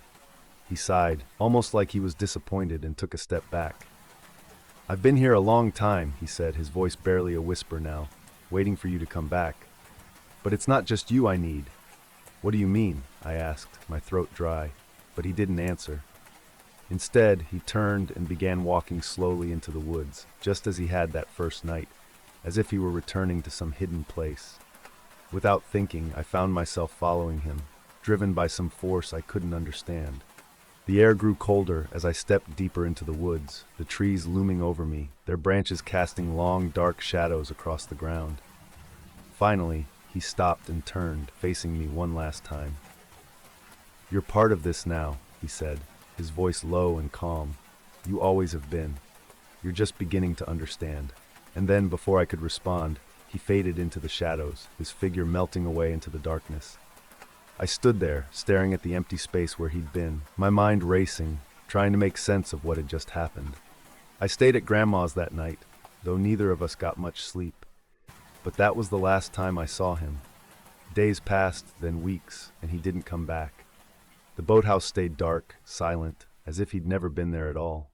Speaker 1: He sighed, almost like he was disappointed, and took a step back. "I've been here a long time," he said, his voice barely a whisper now, "waiting for you to come back. But it's not just you I need." "What do you mean?" I asked, my throat dry, but he didn't answer. Instead, he turned and began walking slowly into the woods, just as he had that first night, as if he were returning to some hidden place. Without thinking, I found myself following him, driven by some force I couldn't understand. The air grew colder as I stepped deeper into the woods, the trees looming over me, their branches casting long, dark shadows across the ground. Finally, he stopped and turned, facing me one last time. "You're part of this now," he said, his voice low and calm. "You always have been. You're just beginning to understand." And then, before I could respond, he faded into the shadows, his figure melting away into the darkness. I stood there, staring at the empty space where he'd been, my mind racing, trying to make sense of what had just happened. I stayed at Grandma's that night, though neither of us got much sleep. But that was the last time I saw him. Days passed, then weeks, and he didn't come back. The boathouse stayed dark, silent, as if he'd never been there at all.